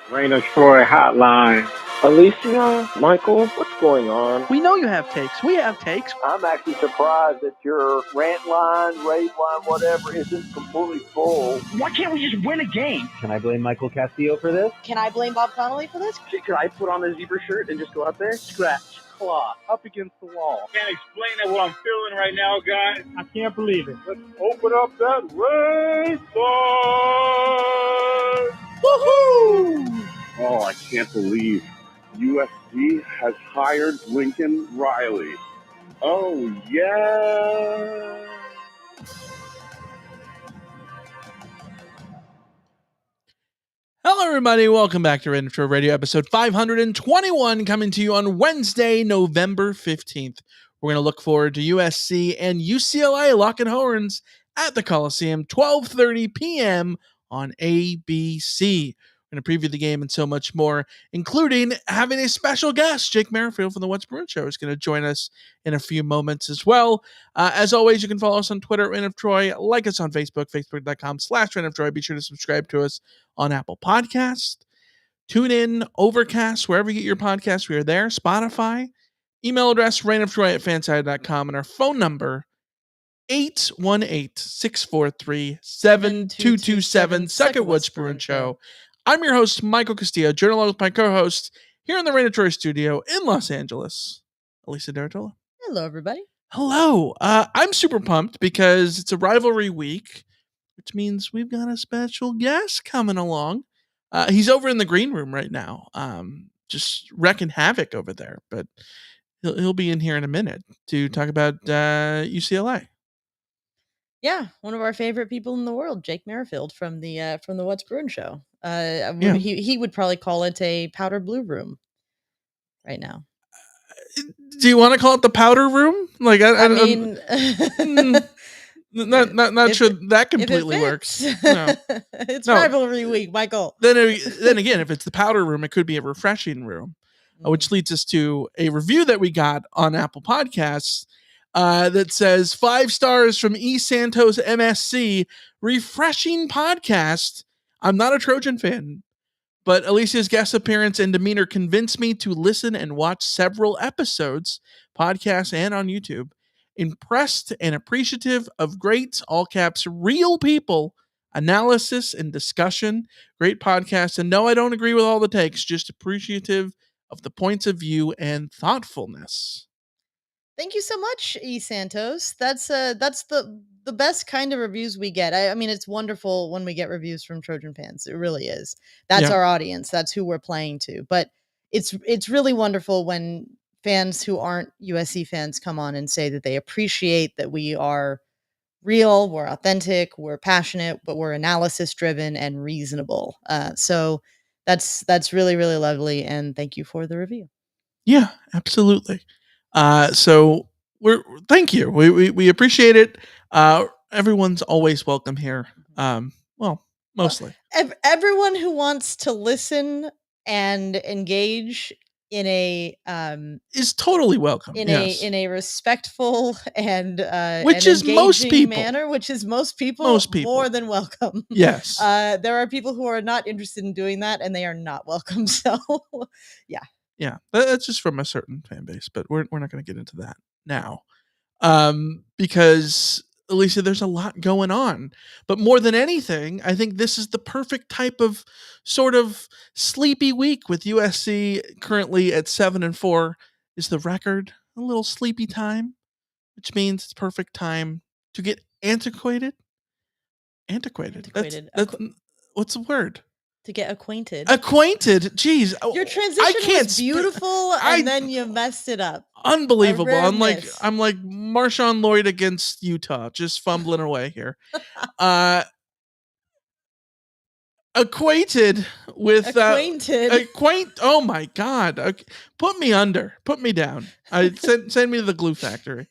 Raina Troy Hotline. Alicia, Michael, what's going on? We know you have takes. We have takes. I'm actually surprised that your Rant Line, Rave Line, whatever, isn't completely full. Why can't we just win a game? Can I blame Michael Castillo for this? Can I blame Bob Connolly for this? Could I put on a zebra shirt and just go out there? Scratch, claw, up against the wall. Can't explain it what I'm feeling right now, guys. I can't believe it. Let's open up that race line. Woohoo! Oh, I can't believe USC has hired Lincoln Riley. Oh, yeah. Hello, everybody. Welcome back to Rant Line Radio, episode 521, coming to you on Wednesday, November 15th. We're going to look forward to USC and UCLA locking horns at the Coliseum, 12:30 p.m. on ABC. We're going to preview the game and so much more, including having a special guest. Jake Merrifield from the Bruin Show is going to join us in a few moments as well. As always, you can follow us on Twitter at Rant of Troy, like us on Facebook, facebook.com/Rant of Troy. Be sure to subscribe to us on Apple Podcasts, TuneIn, Overcast, wherever you get your podcasts, we are there. Spotify, email address, rantoftroy@fanside.com, and our phone number, 818-643-7227, Second Woods Bruin Show. I'm your host, Michael Castillo, journalist with my co-host here in the Rant of Troy studio in Los Angeles, Alicia D'Artola. Hello, everybody. Hello. I'm super pumped because it's a rivalry week, which means we've got a special guest coming along. He's over in the green room right now, just wrecking havoc over there, but he'll be in here in a minute to talk about UCLA. Yeah, one of our favorite people in the world, Jake Merrifield from the Bruin Show. He would probably call it a powder blue room right now. Do you want to call it the powder room? Like I mean, not sure that completely works. No. It's rivalry week, Michael. Then again, if it's the powder room, it could be a refreshing room, which leads us to a review that we got on Apple Podcasts that says 5 stars from E. Santos MSC. Refreshing podcast. I'm not a Trojan fan, but Alicia's guest appearance and demeanor convinced me to listen and watch several episodes, podcasts, and on YouTube. Impressed and appreciative of great, all caps, real people, analysis and discussion. Great podcast. And no, I don't agree with all the takes, just appreciative of the points of view and thoughtfulness. Thank you so much, E. Santos. That's the best kind of reviews we get. I mean, it's wonderful when we get reviews from Trojan fans. It really is. That's our audience. That's who we're playing to. But it's really wonderful when fans who aren't USC fans come on and say that they appreciate that we are real, we're authentic, we're passionate, but we're analysis driven and reasonable. So that's really, really lovely. And thank you for the review. Yeah, absolutely. So thank you. We appreciate it. Everyone's always welcome here. Well, mostly. Everyone who wants to listen and engage in a is totally welcome. In a respectful and which is most people manner, which is most people more than welcome. Yes. There are people who are not interested in doing that, and they are not welcome. So, yeah. Yeah, that's just from a certain fan base, but we're not going to get into that now, because Alicia, there's a lot going on. But more than anything, I think this is the perfect type of sort of sleepy week with USC currently at 7-4 is the record. A little sleepy time, which means it's perfect time to get antiquated. Antiquated. That's what's the word? To get acquainted. Jeez. Your transition was beautiful, and then you messed it up. Unbelievable. I'm like Marshawn Lloyd against Utah, just fumbling away here. Acquainted with oh my God. Okay. Put me under. Put me down. Send me to the glue factory.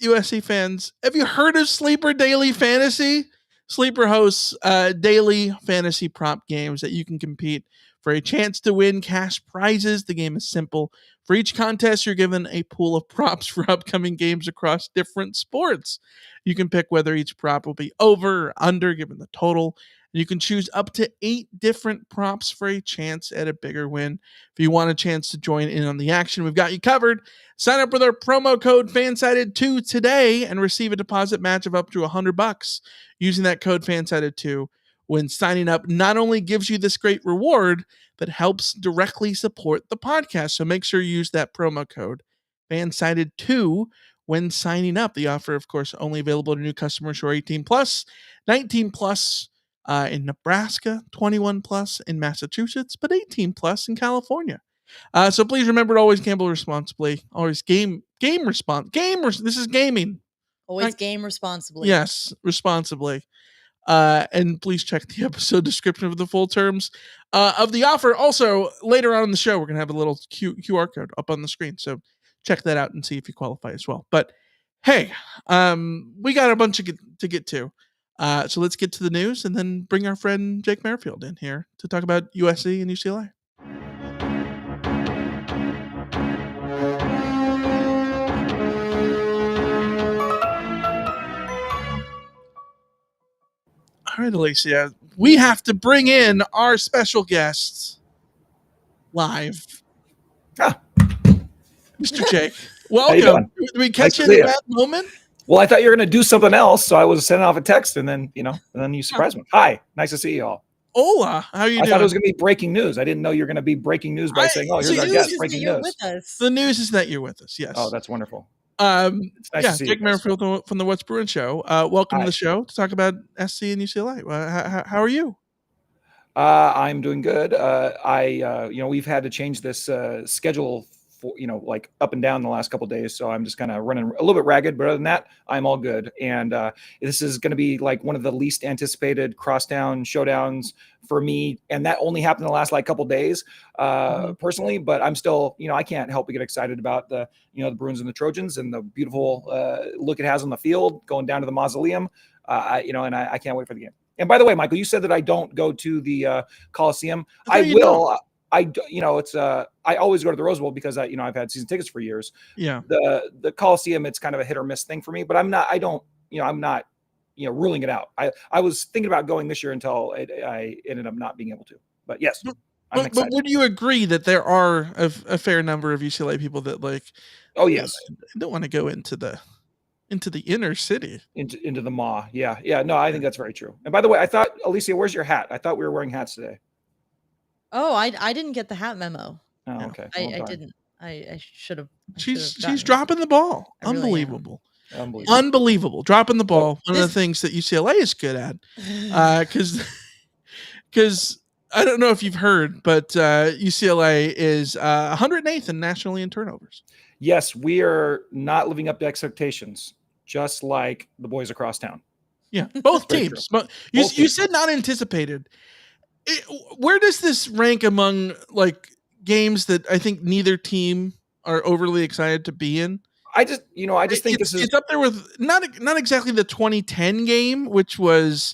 USC fans, have you heard of Sleeper Daily Fantasy? Sleeper hosts daily fantasy prop games that you can compete for a chance to win cash prizes. The game is simple. For each contest, you're given a pool of props for upcoming games across different sports. You can pick whether each prop will be over or under, given the total, You can choose up to 8 different props for a chance at a bigger win. If you want a chance to join in on the action, we've got you covered. Sign up with our promo code FANSIDED2 today and receive a deposit match of up to $100 using that code FANSIDED2 when signing up. Not only gives you this great reward, but helps directly support the podcast. So make sure you use that promo code FANSIDED2 when signing up. The offer, of course, only available to new customers who are 18 plus, 19 plus in Nebraska, 21 plus in Massachusetts, but 18 plus in California. So please remember to always gamble responsibly. Always this is gaming. Always game responsibly. Yes, responsibly. And please check the episode description for the full terms of the offer. Also, later on in the show, we're going to have a little QR code up on the screen. So check that out and see if you qualify as well. But hey, we got a bunch to get to. So let's get to the news and then bring our friend Jake Merrifield in here to talk about USC and UCLA. All right, Alicia, we have to bring in our special guests live. Mr. Jake, welcome. Did we catch you in that moment? Well, I thought you were going to do something else, so I was sending off a text, and then you surprised me. Hi, nice to see you all. Hola, how are you doing? I thought it was going to be breaking news. I didn't know you were going to be breaking news by saying, "Oh, here's our guest, breaking news." With us. The news is that you're with us. Yes. Oh, that's wonderful. It's nice to see Jake Merrifield from the What's Bruin Show. Welcome to the show to talk about SC and UCLA. How are you? I'm doing good. We've had to change this schedule for, like up and down the last couple of days. So I'm just kind of running a little bit ragged, but other than that, I'm all good. And this is going to be like one of the least anticipated crosstown showdowns for me. And that only happened in the last couple of days personally, but I'm still, I can't help but get excited about the Bruins and the Trojans and the beautiful look it has on the field going down to the Mausoleum. And I can't wait for the game. And by the way, Michael, you said that I don't go to the Coliseum. I will. I always go to the Rose Bowl because I've had season tickets for years. Yeah. The Coliseum, it's kind of a hit or miss thing for me, but I'm not ruling it out. I was thinking about going this year until I ended up not being able to. But yes, I'm excited. But would you agree that there are a fair number of UCLA people that oh yes, don't want to go into the inner city, into the maw. Yeah. No, I think that's very true. And by the way, I thought, Alicia, where's your hat? I thought we were wearing hats today. Oh, I didn't get the hat memo. Oh, okay. I didn't. I should have. She's dropping the ball. Unbelievable. Really Unbelievable. Dropping the ball. One of the things that UCLA is good at. Because I don't know if you've heard, but UCLA is 108th nationally in turnovers. Yes, we are not living up to expectations, just like the boys across town. Yeah, both teams. But you said not anticipated. Where does this rank among games that I think neither team are overly excited to be in? I just think it's up there with not exactly the 2010 game, which was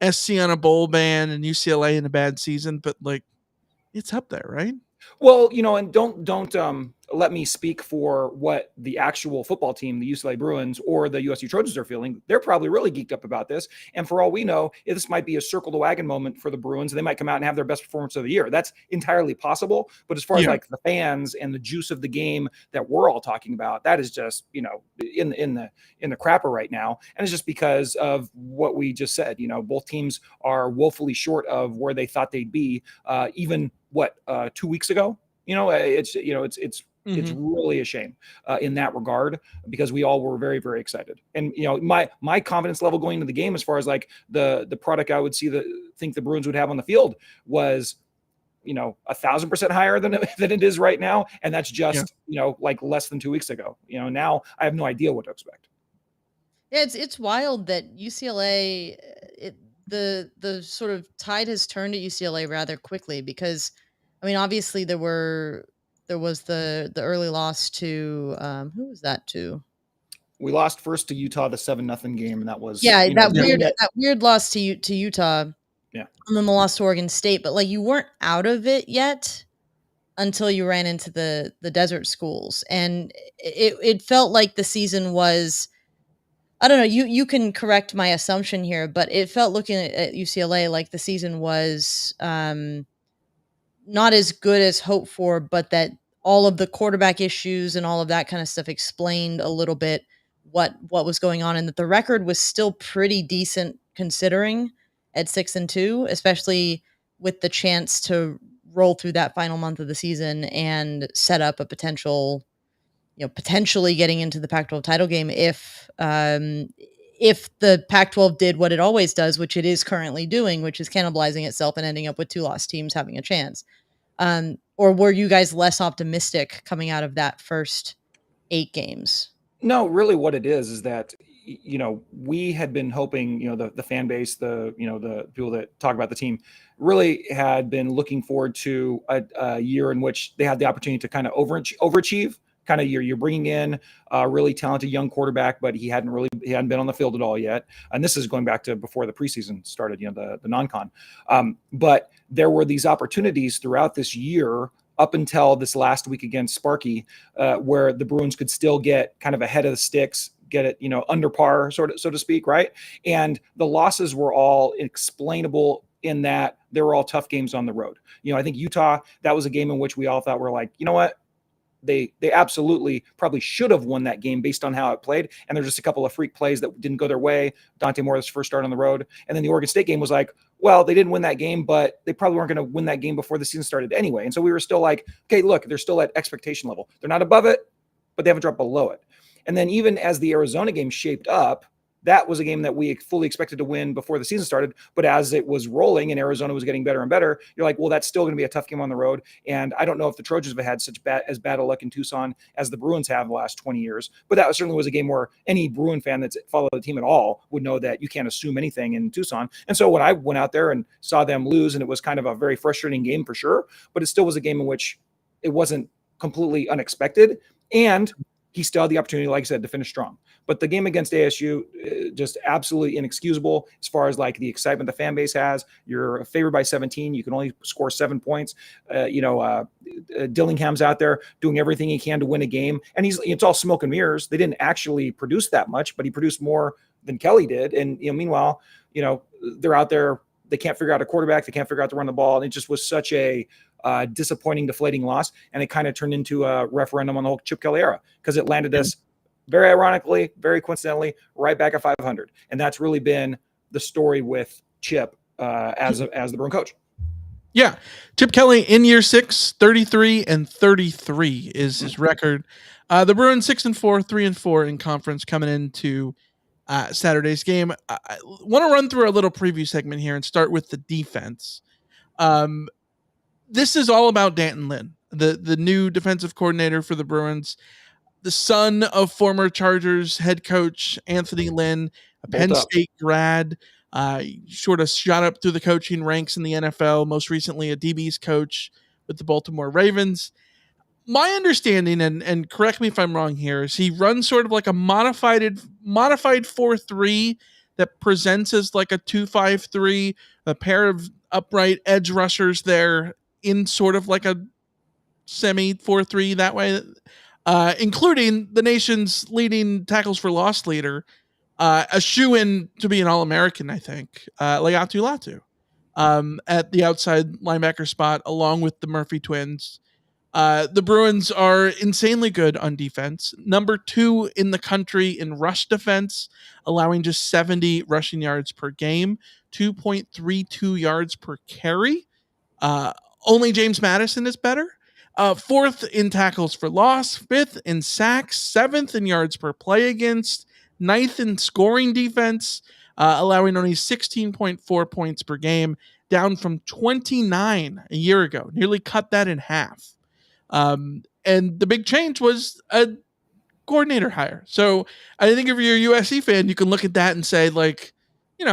SC on a bowl ban and UCLA in a bad season, but it's up there, right? Well, and don't let me speak for what the actual football team, the UCLA Bruins or the USC Trojans are feeling. They're probably really geeked up about this. And for all we know, this might be a circle the wagon moment for the Bruins. They might come out and have their best performance of the year. That's entirely possible. But as far as the fans and the juice of the game that we're all talking about, that is just, in the crapper right now. And it's just because of what we just said. Both teams are woefully short of where they thought they'd be even 2 weeks ago. It's really a shame in that regard because we all were very, very excited. And, my confidence level going into the game as far as the product I would think the Bruins would have on the field was, 1,000% higher than it is right now. And that's just, less than 2 weeks ago. Now I have no idea what to expect. Yeah, it's wild that UCLA, the sort of tide has turned at UCLA rather quickly because, obviously there was the early loss to who was that to? We lost first to Utah, the 7-0 game, and that was that weird loss to Utah. Yeah, and then the loss to Oregon State, but you weren't out of it yet until you ran into the desert schools, and it felt like the season was I don't know. You can correct my assumption here, but it felt looking at UCLA like the season was not as good as hoped for, but that all of the quarterback issues and all of that kind of stuff explained a little bit what was going on, and that the record was still pretty decent considering at 6-2, especially with the chance to roll through that final month of the season and set up a potentially getting into the Pac-12 title game if the Pac-12 did what it always does, which it is currently doing, which is cannibalizing itself and ending up with 2 lost teams having a chance. Or were you guys less optimistic coming out of that first 8 games? No, really what it is that, we had been hoping, the fan base, the people that talk about the team really had been looking forward to a year in which they had the opportunity to kind of overachieve. Kind of you're bringing in a really talented young quarterback, but he hadn't been on the field at all yet. And this is going back to before the preseason started, the non-con. But there were these opportunities throughout this year up until this last week against Sparky, where the Bruins could still get kind of ahead of the sticks, get it, under par, so to speak, right? And the losses were all explainable in that they were all tough games on the road. I think Utah, that was a game in which we all thought we're like, you know what? They absolutely probably should have won that game based on how it played. And there's just a couple of freak plays that didn't go their way. Dante Moore's first start on the road. And then the Oregon State game was like, well, they didn't win that game, but they probably weren't going to win that game before the season started anyway. And so we were still like, okay, look, they're still at expectation level. They're not above it, but they haven't dropped below it. And then even as the Arizona game shaped up, that was a game that we fully expected to win before the season started. But as it was rolling and Arizona was getting better and better, you're like, well, that's still going to be a tough game on the road. And I don't know if the Trojans have had as bad a luck in Tucson as the Bruins have the last 20 years. But that certainly was a game where any Bruin fan that's followed the team at all would know that you can't assume anything in Tucson. And so when I went out there and saw them lose, and it was kind of a very frustrating game for sure, but it still was a game in which it wasn't completely unexpected. And he still had the opportunity, like I said, to finish strong. But the game against ASU, just absolutely inexcusable as far as like the excitement the fan base has. You're favored by 17. You can only score 7 points. Dillingham's out there doing everything he can to win a game. And it's all smoke and mirrors. They didn't actually produce that much, but he produced more than Kelly did. And, meanwhile, they're out there. They can't figure out a quarterback. They can't figure out to run the ball. And it just was such a disappointing, deflating loss. And it kind of turned into a referendum on the whole Chip Kelly era because it landed us very ironically, very coincidentally, right back at 500. And that's really been the story with Chip as the Bruin coach. Yeah. Chip Kelly in year 6, 33-33 is his record. The Bruins 6-4, 3-4 in conference coming into Saturday's game. I want to run through a little preview segment here and start with the defense. This is all about Danton Lynn, the new defensive coordinator for the Bruins, the son of former Chargers head coach Anthony Lynn, a Penn State grad, sort of shot up through the coaching ranks in the NFL, most recently a DB's coach with the Baltimore Ravens. My understanding, and correct me if I'm wrong here, is he runs sort of like a modified 4-3 that presents as like a 2-5-3, a pair of upright edge rushers there in sort of like a semi 4-3 that way, including the nation's leading tackles for loss leader, a shoo-in to be an All-American, I think, Leatu Latu, at the outside linebacker spot, along with the Murphy twins. The Bruins are insanely good on defense. Number 2 in the country in rush defense, allowing just 70 rushing yards per game, 2.32 yards per carry. Only James Madison is better. 4th in tackles for loss, 5th in sacks, 7th in yards per play against, 9th in scoring defense, allowing only 16.4 points per game, down from 29 a year ago. Nearly cut that in half. And the big change was a coordinator hire. So I think if you're a USC fan, you can look at that and say, like, you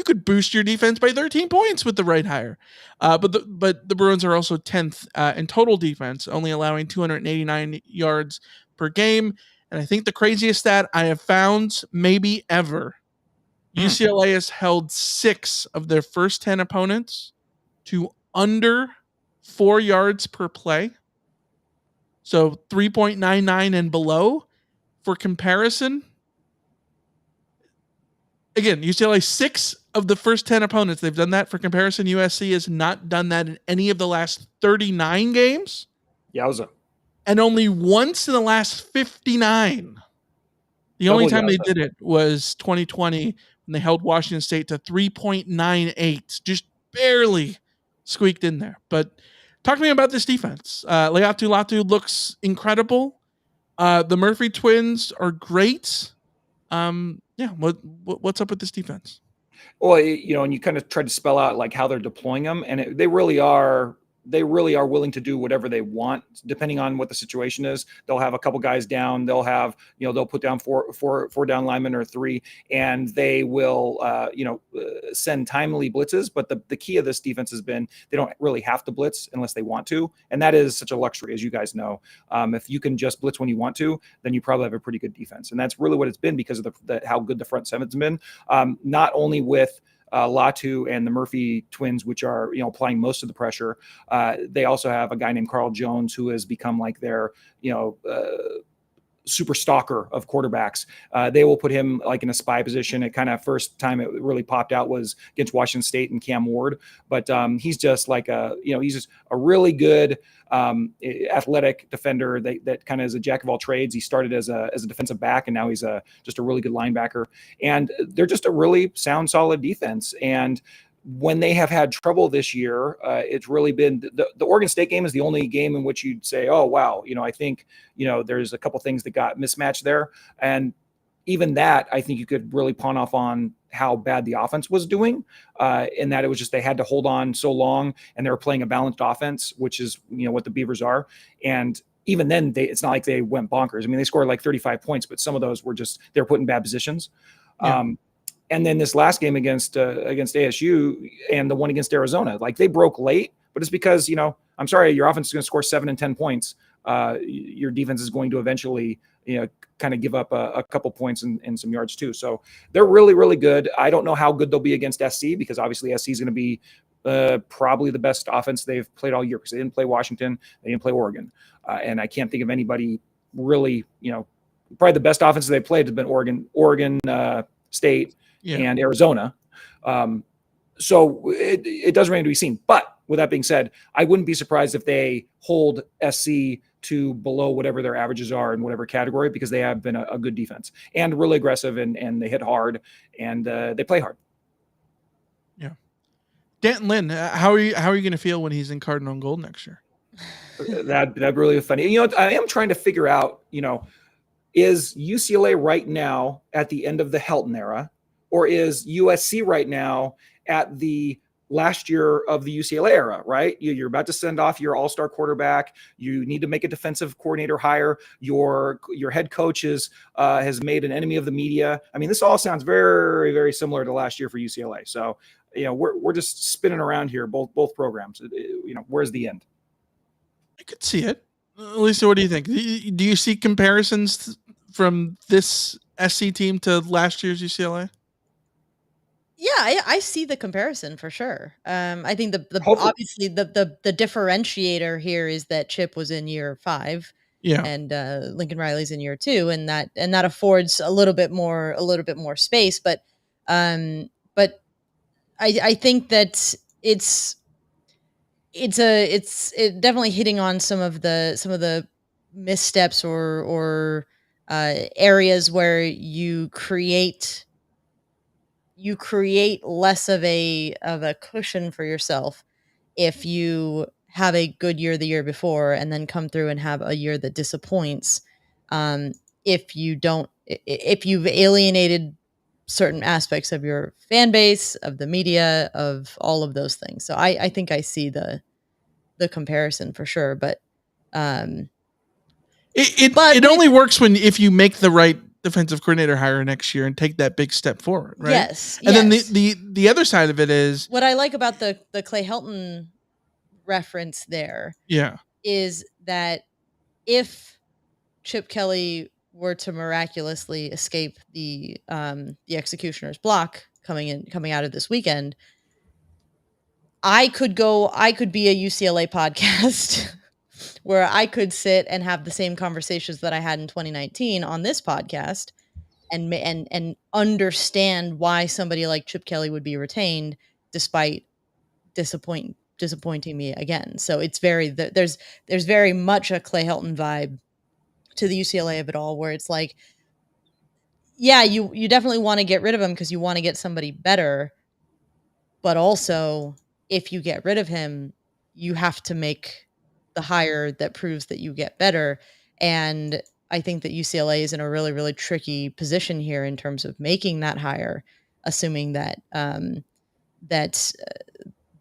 could boost your defense by 13 points with the right hire. But the Bruins are also 10th in total defense, only allowing 289 yards per game. And I think the craziest stat I have found maybe ever, UCLA has held 6 of their first 10 opponents to under 4 yards per play. So 3.99 and below for comparison, again, UCLA 6 of the first 10 opponents, they've done that. For comparison, USC has not done that in any of the last 39 games. Yowza. And only once in the last 59. The only time they did it was 2020 when they held Washington State to 3.98. Just barely squeaked in there. But talk to me about this defense. Leatu Latu looks incredible. The Murphy twins are great. What's up with this defense? Well, and you kind of tried to spell out like how they're deploying them, and they really are willing to do whatever they want, depending on what the situation is. They'll have a couple guys down. They'll have, they'll put down four down linemen or 3, and they will, send timely blitzes. But the key of this defense has been they don't really have to blitz unless they want to. And that is such a luxury, as you guys know. If you can just blitz when you want to, then you probably have a pretty good defense. And that's really what it's been because of how good the front seven's been. Not only with Latu and the Murphy twins, which are, applying most of the pressure. They also have a guy named Carl Jones who has become like their, super stalker of quarterbacks. They will put him like in a spy position. It kind of first time it really popped out was against Washington State and Cam Ward. But he's just like he's just a really good athletic defender that kind of is a jack of all trades. He started as a defensive back, and now he's just a really good linebacker. And they're just a really sound, solid defense. And when they have had trouble this year, it's really been the Oregon State game is the only game in which you'd say, oh, wow, I think, there's a couple things that got mismatched there. And even that, I think you could really pawn off on how bad the offense was doing, in that it was just they had to hold on so long, and they were playing a balanced offense, which is, what the Beavers are. And even then, it's not like they went bonkers. I mean, they scored like 35 points, but some of those were just they were put in bad positions. Yeah. And then this last game against ASU and the one against Arizona, like they broke late, but it's because, I'm sorry, your offense is going to score 7 and 10 points. Your defense is going to eventually, kind of give up a couple points and some yards too. So they're really, really good. I don't know how good they'll be against SC because obviously SC is going to be probably the best offense they've played all year because they didn't play Washington, they didn't play Oregon. And I can't think of anybody really, probably the best offense they played has been Oregon State. Yeah. And Arizona. So it does remain to be seen. But with that being said, I wouldn't be surprised if they hold SC to below whatever their averages are in whatever category because they have been a good defense and really aggressive and they hit hard and they play hard. Yeah. Danton Lynn, how are you going to feel when he's in Cardinal and Gold next year? That'd really be funny. I am trying to figure out, is UCLA right now at the end of the Helton era? Or is USC right now at the last year of the UCLA era, right? You're about to send off your all-star quarterback. You need to make a defensive coordinator hire. Your head coach has made an enemy of the media. I mean, this all sounds very, very similar to last year for UCLA. So, we're just spinning around here, both programs. Where's the end? I could see it. Lisa, what do you think? Do you see comparisons from this SC team to last year's UCLA? Yeah, I see the comparison for sure. I think obviously the differentiator here is that Chip was in year 5, and Lincoln Riley's in year 2, and that affords a little bit more space. But I think that it's definitely hitting on some of the missteps or areas where you create less of a cushion for yourself if you have a good year the year before and then come through and have a year that disappoints. If you've alienated certain aspects of your fan base, of the media, of all of those things. So I think I see the comparison for sure, but it only works if you make the right defensive coordinator hire next year and take that big step forward, right? Yes. And then the other side of it is what I like about the Clay Helton reference there. Yeah. Is that if Chip Kelly were to miraculously escape the executioner's block coming out of this weekend, I could be a UCLA podcast where I could sit and have the same conversations that I had in 2019 on this podcast and understand why somebody like Chip Kelly would be retained despite disappointing me again. So it's there's very much a Clay Helton vibe to the UCLA of it all, where it's like, yeah, you definitely want to get rid of him because you want to get somebody better, but also if you get rid of him, you have to make the hire that proves that you get better. And I think that UCLA is in a really, really tricky position here in terms of making that hire, assuming that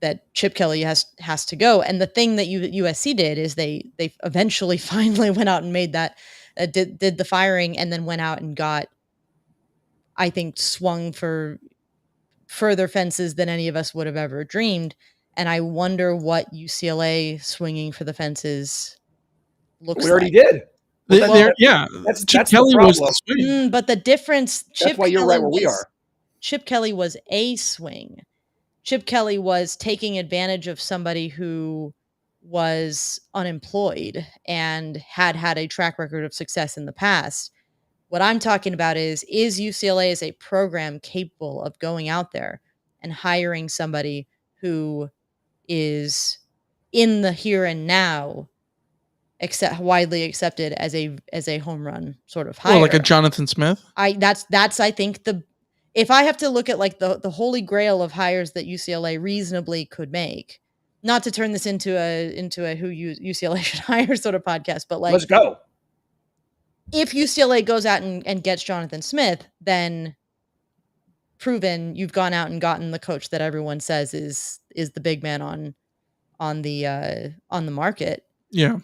that Chip Kelly has to go. And the thing that USC did is they eventually finally went out and made that did the firing, and then went out and got, I think, swung for further fences than any of us would have ever dreamed. And I wonder what UCLA swinging for the fences looks like. We already did. Chip Kelly was the swing. But the difference, that's why you're right where we are. Chip Kelly was a swing. Chip Kelly was taking advantage of somebody who was unemployed and had a track record of success in the past. What I'm talking about is UCLA as a program capable of going out there and hiring somebody who is in the here and now, widely accepted as a home run sort of hire. Well, like a Jonathan Smith? That's I think if I have to look at like the holy grail of hires that UCLA reasonably could make, not to turn this into a who UCLA should hire sort of podcast, but like, let's go. If UCLA goes out and gets Jonathan Smith, then proven you've gone out and gotten the coach that everyone says is the big man on the market. Yeah.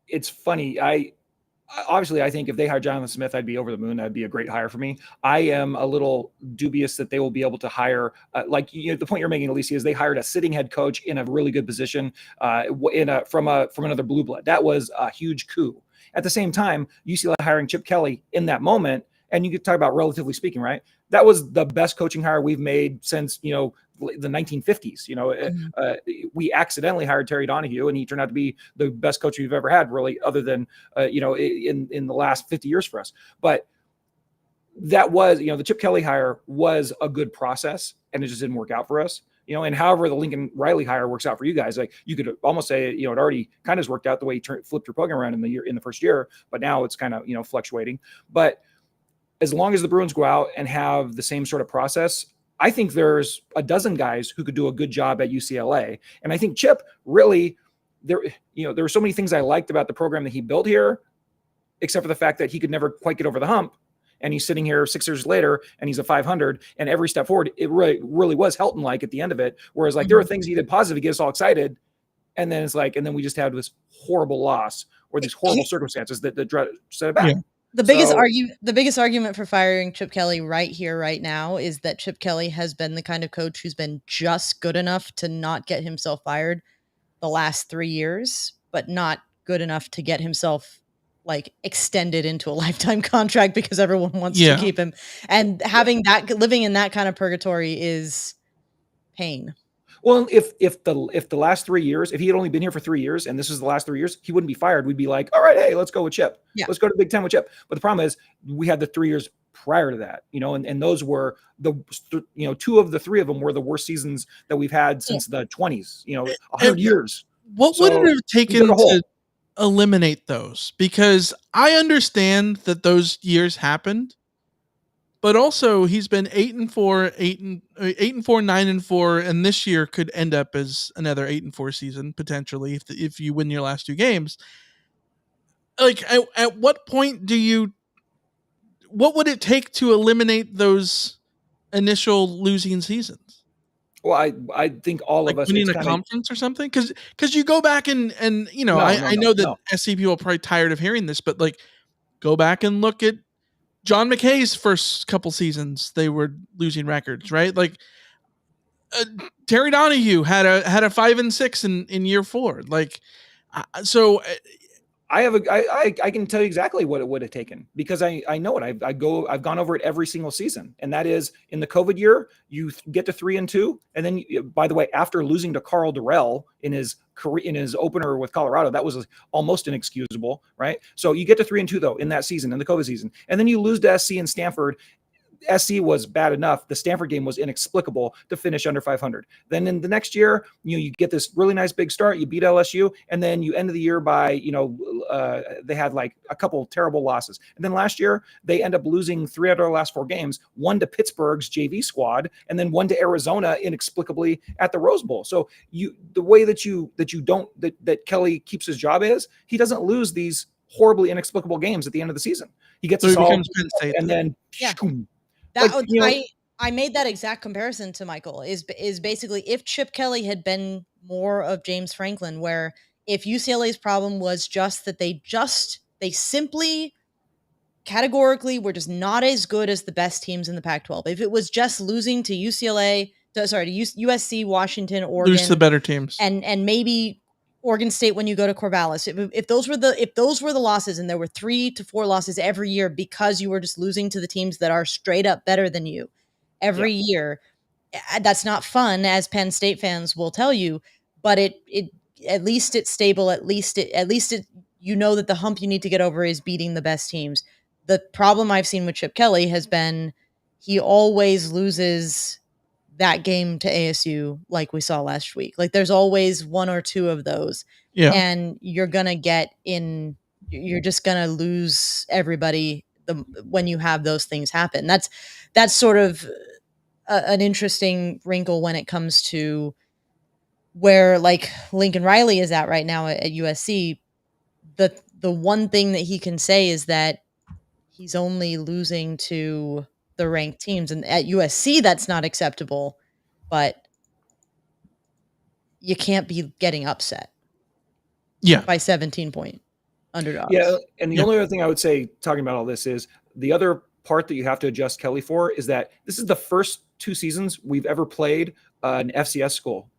It's funny. Obviously, I think if they hire Jonathan Smith, I'd be over the moon. That'd be a great hire for me. I am a little dubious that they will be able to hire, the point you're making, Alicia, is they hired a sitting head coach in a really good position from another blue blood. That was a huge coup. At the same time, UCLA hiring Chip Kelly in that moment, and you could talk about relatively speaking, right? That was the best coaching hire we've made since, the 1950s. We accidentally hired Terry Donahue, and he turned out to be the best coach we've ever had, really, other than in the last 50 years for us. But that was, the Chip Kelly hire was a good process, and it just didn't work out for us. And however the Lincoln Riley hire works out for you guys, like you could almost say, it already kind of worked out the way you flipped your program around in the first year, but now it's kind of, fluctuating. But as long as the Bruins go out and have the same sort of process, I think there's a dozen guys who could do a good job at UCLA. And I think Chip really, there were so many things I liked about the program that he built here, except for the fact that he could never quite get over the hump. And he's sitting here 6 years later and he's a 500, and every step forward, it really was Helton-like at the end of it. Whereas there were things he did positive to get us all excited. And then it's and then we just had this horrible loss or these horrible circumstances that set it back. Yeah. The biggest argument for firing Chip Kelly right here, right now, is that Chip Kelly has been the kind of coach who's been just good enough to not get himself fired the last 3 years, but not good enough to get himself extended into a lifetime contract because everyone wants to keep him. And living in that kind of purgatory is pain. Well, if the last 3 years, if he had only been here for 3 years and this was the last 3 years, he wouldn't be fired. We'd be like, all right, hey, let's go with Chip. Yeah. Let's go to Big Ten with Chip. But the problem is we had the 3 years prior to that, and those were two of the three of them were the worst seasons that we've had since the 20s, 100 years. What would it have taken to eliminate those? Because I understand that those years happened, but also he's been 8-4, 8-4, 9-4, and this year could end up as another 8-4 season potentially if you win your last 2 games. At what point what would it take to eliminate those initial losing seasons? Well, I think all of us winning a conference or something, because you go back and I know that SC people are probably tired of hearing this, but go back and look at John McKay's first couple seasons. They were losing records, right? Terry Donahue had a 5-6 in year 4. I can tell you exactly what it would have taken because I know it. I've gone over it every single season, and that is in the COVID year, you get to 3-2, and then by the way, after losing to Carl Durrell in his opener with Colorado, that was almost inexcusable, right? So you get to 3-2 though in that season, in the COVID season, and then you lose to SC and Stanford. SC was bad enough. The Stanford game was inexplicable to finish under 500. Then in the next year, you get this really nice big start. You beat LSU, and then you end the year by, they had like a couple terrible losses. And then last year, they end up losing 3 out of their last 4 games, one to Pittsburgh's JV squad, and then one to Arizona inexplicably at the Rose Bowl. So the way that Kelly keeps his job is he doesn't lose these horribly inexplicable games at the end of the season. He gets us all, and then I made that exact comparison to Michael is basically if Chip Kelly had been more of James Franklin, where if UCLA's problem was just that they simply categorically were just not as good as the best teams in the Pac-12. If it was just losing to USC, Washington, Oregon, lose to the better teams, and maybe Oregon State when you go to Corvallis. If those were the losses, and there were 3 to 4 losses every year because you were just losing to the teams that are straight up better than you every year, that's not fun, as Penn State fans will tell you. But it at least it's stable. At least you know that the hump you need to get over is beating the best teams. The problem I've seen with Chip Kelly has been he always loses that game to ASU, like we saw last week. Like there's always 1 or 2 of those, and you're just gonna lose everybody when you have those things happen. That's sort of an interesting wrinkle when it comes to where like Lincoln Riley is at right now at USC. The one thing that he can say is that he's only losing to the ranked teams, and at USC that's not acceptable. But you can't be getting upset by 17-point underdogs. Yeah, and the only other thing I would say talking about all this is the other part that you have to adjust Kelly for is that this is the first 2 seasons we've ever played an FCS school.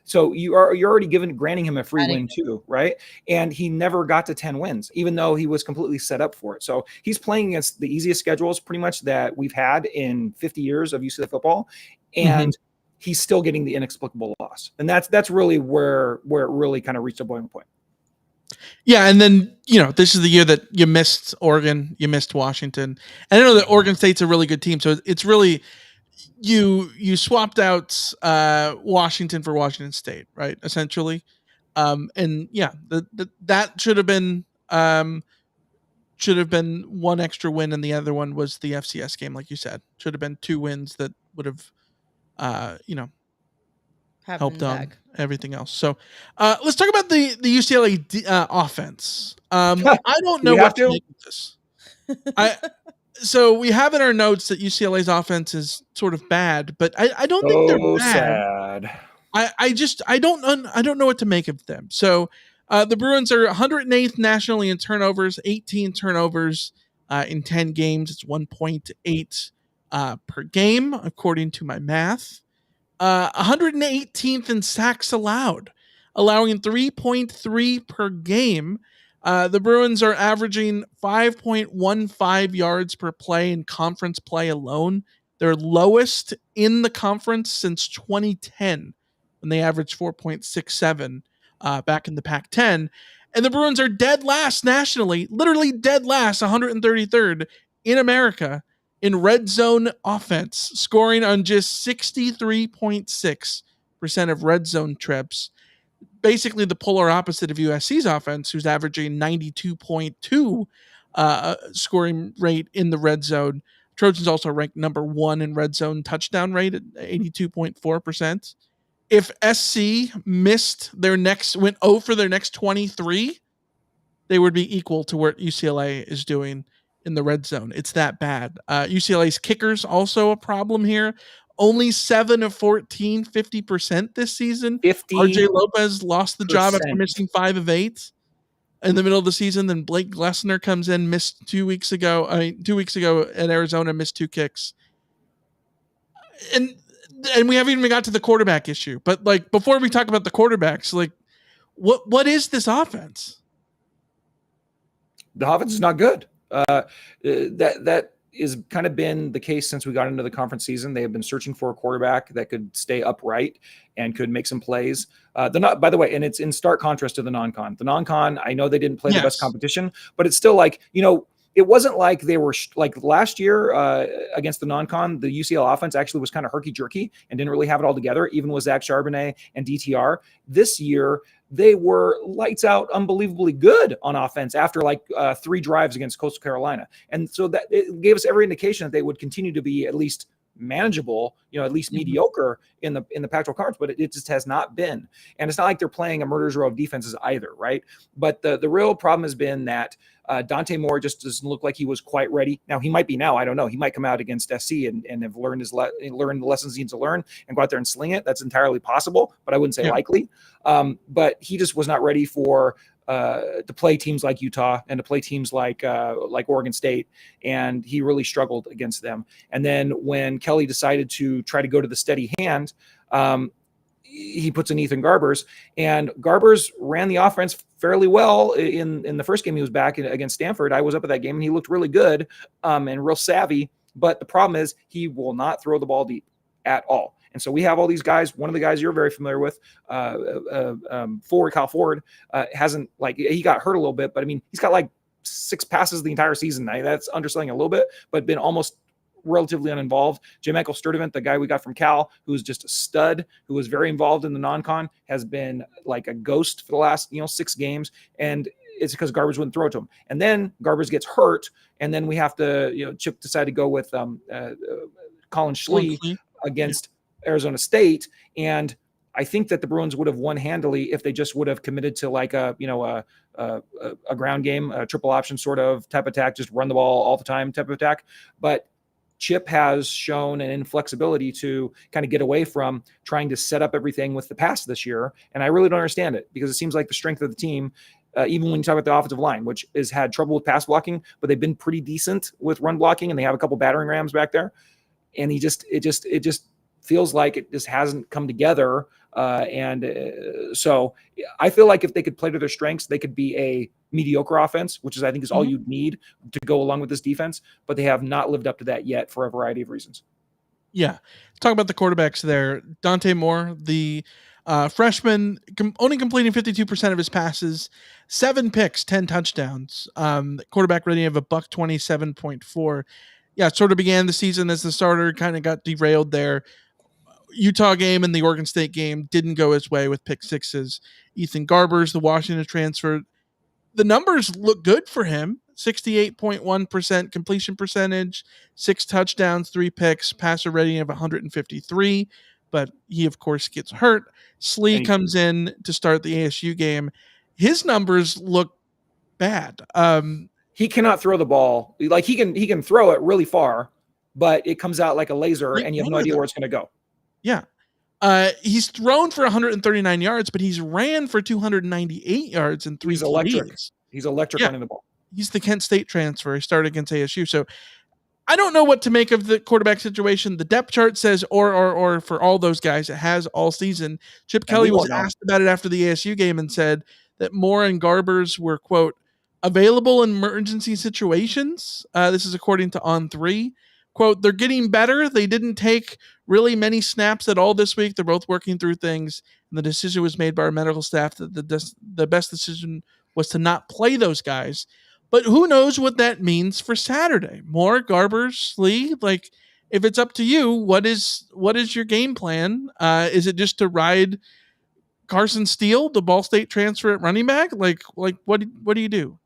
So you're already granting him a free win too, right? And he never got to 10 wins, even though he was completely set up for it. So he's playing against the easiest schedules pretty much that we've had in 50 years of UCLA football, and he's still getting the inexplicable loss. And that's really where it really kind of reached a boiling point. Yeah, and then this is the year that you missed Oregon, you missed Washington, and I know that Oregon State's a really good team, so it's really. You swapped out Washington for Washington State, right? Essentially, and yeah, that should have been one extra win, and the other one was the FCS game, like you said. Should have been 2 wins that would have, helped on everything else. So let's talk about the UCLA offense. I don't know what to make of this. So we have in our notes that UCLA's offense is sort of bad, but I don't think they're bad. Sad. I don't know what to make of them. So the Bruins are 108th nationally in turnovers, 18 turnovers in 10 games. It's 1.8 per game, according to my math. 118th in sacks allowed, allowing 3.3 per game. The Bruins are averaging 5.15 yards per play in conference play alone. They're lowest in the conference since 2010, when they averaged 4.67 back in the Pac-10. And the Bruins are dead last nationally, literally dead last, 133rd in America in red zone offense, scoring on just 63.6% of red zone trips. Basically the polar opposite of USC's offense, who's averaging 92.2 scoring rate in the red zone. Trojans also ranked number 1 in red zone touchdown rate at 82.4%. If SC went 0 for their next 23, they would be equal to what UCLA is doing in the red zone. It's that bad. UCLA's kickers also a problem here. Only 7 of 14, 50% this season. RJ Lopez lost the job after missing 5 of 8 in the middle of the season. Then Blake Glessner comes in, missed 2 weeks ago. 2 weeks ago at Arizona, missed 2 kicks. And we haven't even got to the quarterback issue. But like before we talk about the quarterbacks, like what is this offense? the offense is not good. That is kind of been the case since we got into the conference season. They have been searching for a quarterback that could stay upright and could make some plays. They're not, by the way, and it's in stark contrast to the non-con. The non-con, I know they didn't play the best competition, but it's still like, it wasn't like they were like last year against the non-con. The UCL offense actually was kind of herky-jerky and didn't really have it all together, even with Zach Charbonnet and DTR. This year, they were lights out, unbelievably good on offense after like 3 drives against Coastal Carolina. And so that it gave us every indication that they would continue to be at least manageable, at least mediocre in the Pac-12 conference, but it just has not been. And it's not like they're playing a murderer's row of defenses either, right? But the real problem has been that Dante Moore just doesn't look like he was quite ready. Now, he might be now. I don't know. He might come out against SC and have learned learned the lessons he needs to learn and go out there and sling it. That's entirely possible, but I wouldn't say likely. But he just was not ready for to play teams like Utah and to play teams like Oregon State, and he really struggled against them. And then when Kelly decided to try to go to the steady hand, he puts in Ethan Garbers, and Garbers ran the offense fairly well in the first game he was back against Stanford. I was up at that game, and he looked really good and real savvy. But the problem is he will not throw the ball deep at all. And so we have all these guys. One of the guys you're very familiar with, Kyle Ford, hasn't, like, he got hurt a little bit, but I mean, he's got like 6 passes the entire season. That's underselling a little bit, but been almost relatively uninvolved. J-Michael Sturdivant, the guy we got from Cal, who's just a stud, who was very involved in the non-con, has been like a ghost for the last 6 games, and it's because Garbers wouldn't throw it to him. And then Garbers gets hurt, and then we have to, Chip decided to go with Colin Schlee against Arizona State, and I think that the Bruins would have won handily if they just would have committed to like a ground game, a triple option sort of type attack, just run the ball all the time type of attack. But Chip has shown an inflexibility to kind of get away from trying to set up everything with the pass this year, and I really don't understand it, because it seems like the strength of the team, even when you talk about the offensive line, which has had trouble with pass blocking, but they've been pretty decent with run blocking, and they have a couple battering rams back there, and it just feels like it just hasn't come together. So I feel like if they could play to their strengths, they could be a mediocre offense, which is, I think, is all you'd need to go along with this defense, but they have not lived up to that yet for a variety of reasons. Yeah. Talk about the quarterbacks there. Dante Moore, the freshman, only completing 52% of his passes, 7 picks, 10 touchdowns. Quarterback rating of a $127.4. Yeah, it sort of began the season as the starter, kind of got derailed there. Utah game and the Oregon State game didn't go his way with pick 6s. Ethan Garbers, the Washington transfer, the numbers look good for him. 68.1% completion percentage, 6 touchdowns, 3 picks, passer rating of 153. But he, of course, gets hurt. Schlee comes in to start the ASU game. His numbers look bad. He cannot throw the ball. Like, he can throw it really far, but it comes out like a laser, and you have no idea where it's going to go. Yeah. He's thrown for 139 yards, but he's ran for 298 yards in 3 TDs. He's electric running the ball. He's the Kent State transfer. He started against ASU. So I don't know what to make of the quarterback situation. The depth chart says or for all those guys. It has all season. Chip Kelly was asked about it after the ASU game and said that Moore and Garbers were, quote, available in emergency situations. This is according to On3. Quote, they're getting better. They didn't take really many snaps at all this week. They're both working through things. And the decision was made by our medical staff that the best decision was to not play those guys. But who knows what that means for Saturday? Moore, Garbers, Schlee, like, if it's up to you, what is your game plan? Is it just to ride Carson Steele, the Ball State transfer at running back? Like what do you do?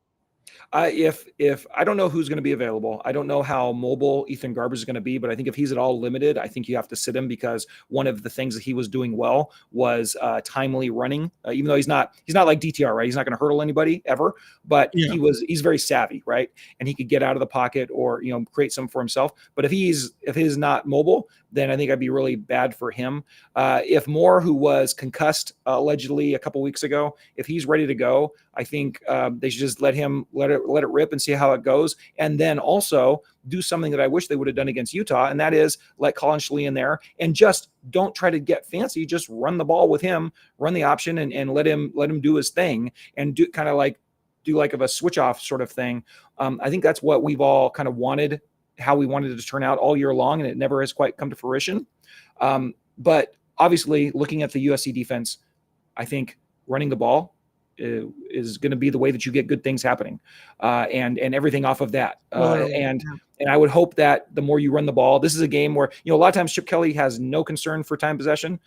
If I don't know who's going to be available, I don't know how mobile Ethan Garbers is going to be, but I think if he's at all limited, I think you have to sit him, because one of the things that he was doing well was timely running. Even though he's not like DTR, right? He's not going to hurdle anybody ever, but he's very savvy, right? And he could get out of the pocket or create some for himself. But if he's not mobile, then I think I'd be really bad for him. If Moore, who was concussed allegedly a couple weeks ago, if he's ready to go, I think they should just let it rip and see how it goes. And then also do something that I wish they would have done against Utah, and that is let Colin Schlee in there and just don't try to get fancy. Just run the ball with him, run the option, and let him do his thing, and do kind of like do like of a switch off sort of thing. I think that's what we've all kind of wanted, how we wanted it to turn out all year long, and it never has quite come to fruition. But obviously, looking at the USC defense, I think running the ball is going to be the way that you get good things happening, and everything off of that. And I would hope that the more you run the ball, this is a game where, a lot of times Chip Kelly has no concern for time possession.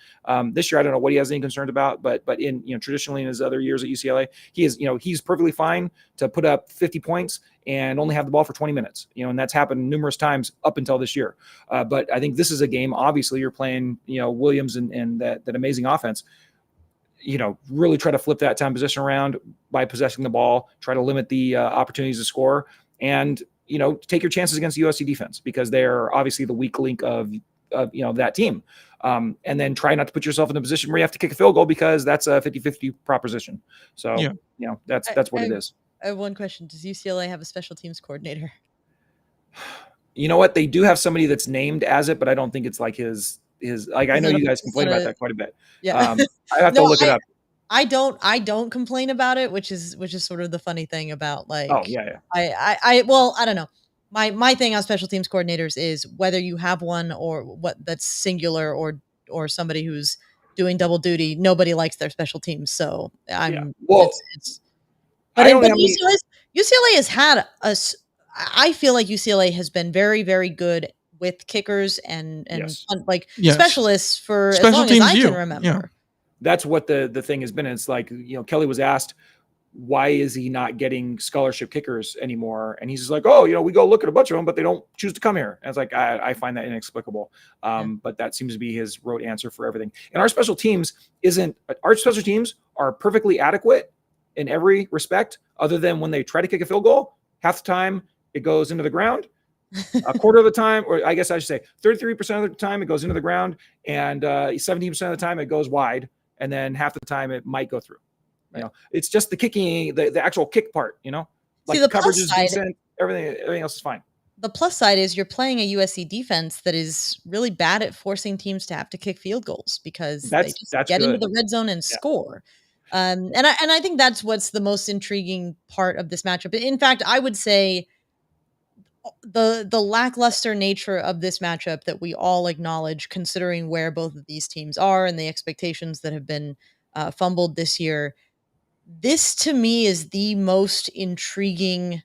This year, I don't know what he has any concerns about, but in, traditionally in his other years at UCLA, he is, he's perfectly fine to put up 50 points and only have the ball for 20 minutes, and that's happened numerous times up until this year. But I think this is a game, obviously you're playing, Williams and that amazing offense. Really try to flip that time possession around by possessing the ball, try to limit the opportunities to score, and, take your chances against the USC defense, because they're obviously the weak link of that team. And then try not to put yourself in a position where you have to kick a field goal, because that's a 50-50 proposition. So, that's what it is. I have one question. Does UCLA have a special teams coordinator? You know what? They do have somebody that's named as it, but I don't think it's like his like, I know you guys complain about that quite a bit. Yeah. I have to look it up. I don't complain about it, which is sort of the funny thing about, like, oh yeah. I don't know. My thing on special teams coordinators is whether you have one or what that's singular or somebody who's doing double duty. Nobody likes their special teams, so UCLA has had us. I feel like UCLA has been very, very good with kickers and specialists for as long as I can remember. Yeah. That's what the thing has been. It's like, Kelly was asked, why is he not getting scholarship kickers anymore? And he's just like, we go look at a bunch of them, but they don't choose to come here. And it's like, I find that inexplicable. But that seems to be his rote answer for everything. And our special teams are perfectly adequate in every respect, other than when they try to kick a field goal, half the time it goes into the ground. A quarter of the time, or I guess I should say 33% of the time it goes into the ground, and 17% of the time it goes wide, and then half the time it might go through. Right. It's just the kicking, the actual kick part, like the coverage is decent, everything else is fine. The plus side is you're playing a USC defense that is really bad at forcing teams to have to kick field goals, because they just get into the red zone and score. And I think that's what's the most intriguing part of this matchup. In fact, I would say the lackluster nature of this matchup that we all acknowledge, considering where both of these teams are and the expectations that have been fumbled this year. This to me is the most intriguing,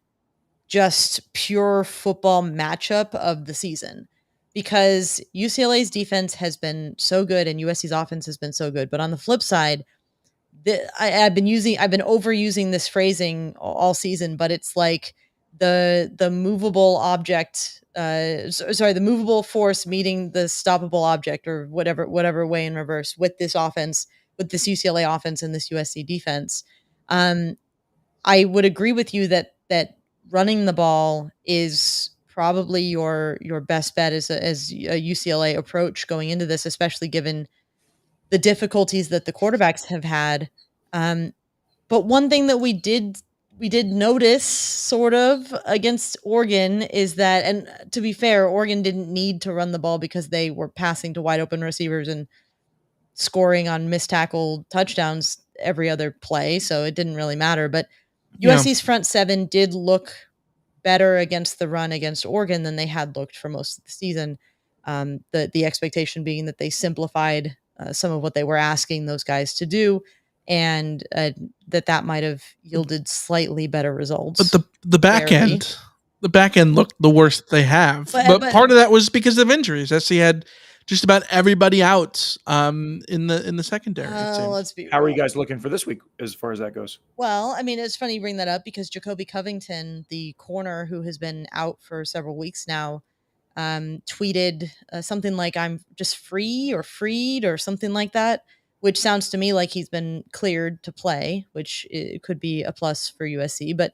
just pure football matchup of the season, because UCLA's defense has been so good and USC's offense has been so good. But on the flip side, I've been overusing this phrasing all season, but it's like the movable object, the movable force meeting the stoppable object, or whatever way in reverse with this offense, with this UCLA offense and this USC defense. I would agree with you that running the ball is probably your best bet as a UCLA approach going into this, especially given the difficulties that the quarterbacks have had. But one thing that we did notice sort of against Oregon is that, and to be fair, Oregon didn't need to run the ball because they were passing to wide open receivers and scoring on missed tackle touchdowns every other play, so it didn't really matter. But USC's front seven did look better against the run against Oregon than they had looked for most of the season. The expectation being that they simplified some of what they were asking those guys to do, and that might have yielded slightly better results. But the back end looked the worst they have. But part of that was because of injuries. SC had just about everybody out in the secondary. Let's be real. How are you guys looking for this week as far as that goes? Well, I mean, it's funny you bring that up, because Jacoby Covington, the corner who has been out for several weeks now, tweeted something like, "I'm just free or freed," or something like that, which sounds to me like he's been cleared to play, which it could be a plus for USC. But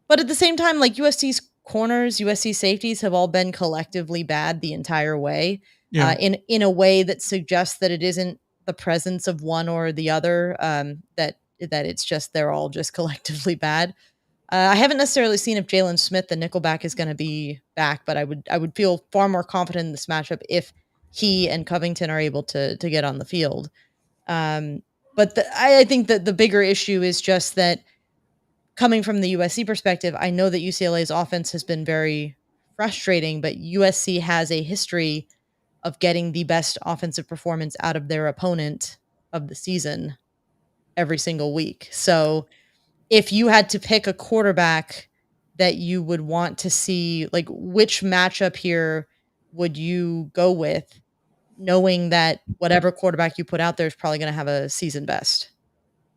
at the same time, like, USC's corners, USC safeties have all been collectively bad the entire way. Yeah. In a way that suggests that it isn't the presence of one or the other, that it's just they're all just collectively bad. I haven't necessarily seen if Jalen Smith, the nickelback, is going to be back, but I would feel far more confident in this matchup if he and Covington are able to get on the field. But I think that the bigger issue is just that coming from the USC perspective, I know that UCLA's offense has been very frustrating, but USC has a history of getting the best offensive performance out of their opponent of the season every single week. So if you had to pick a quarterback that you would want to see, like which matchup here would you go with, knowing that whatever quarterback you put out there is probably going to have a season best?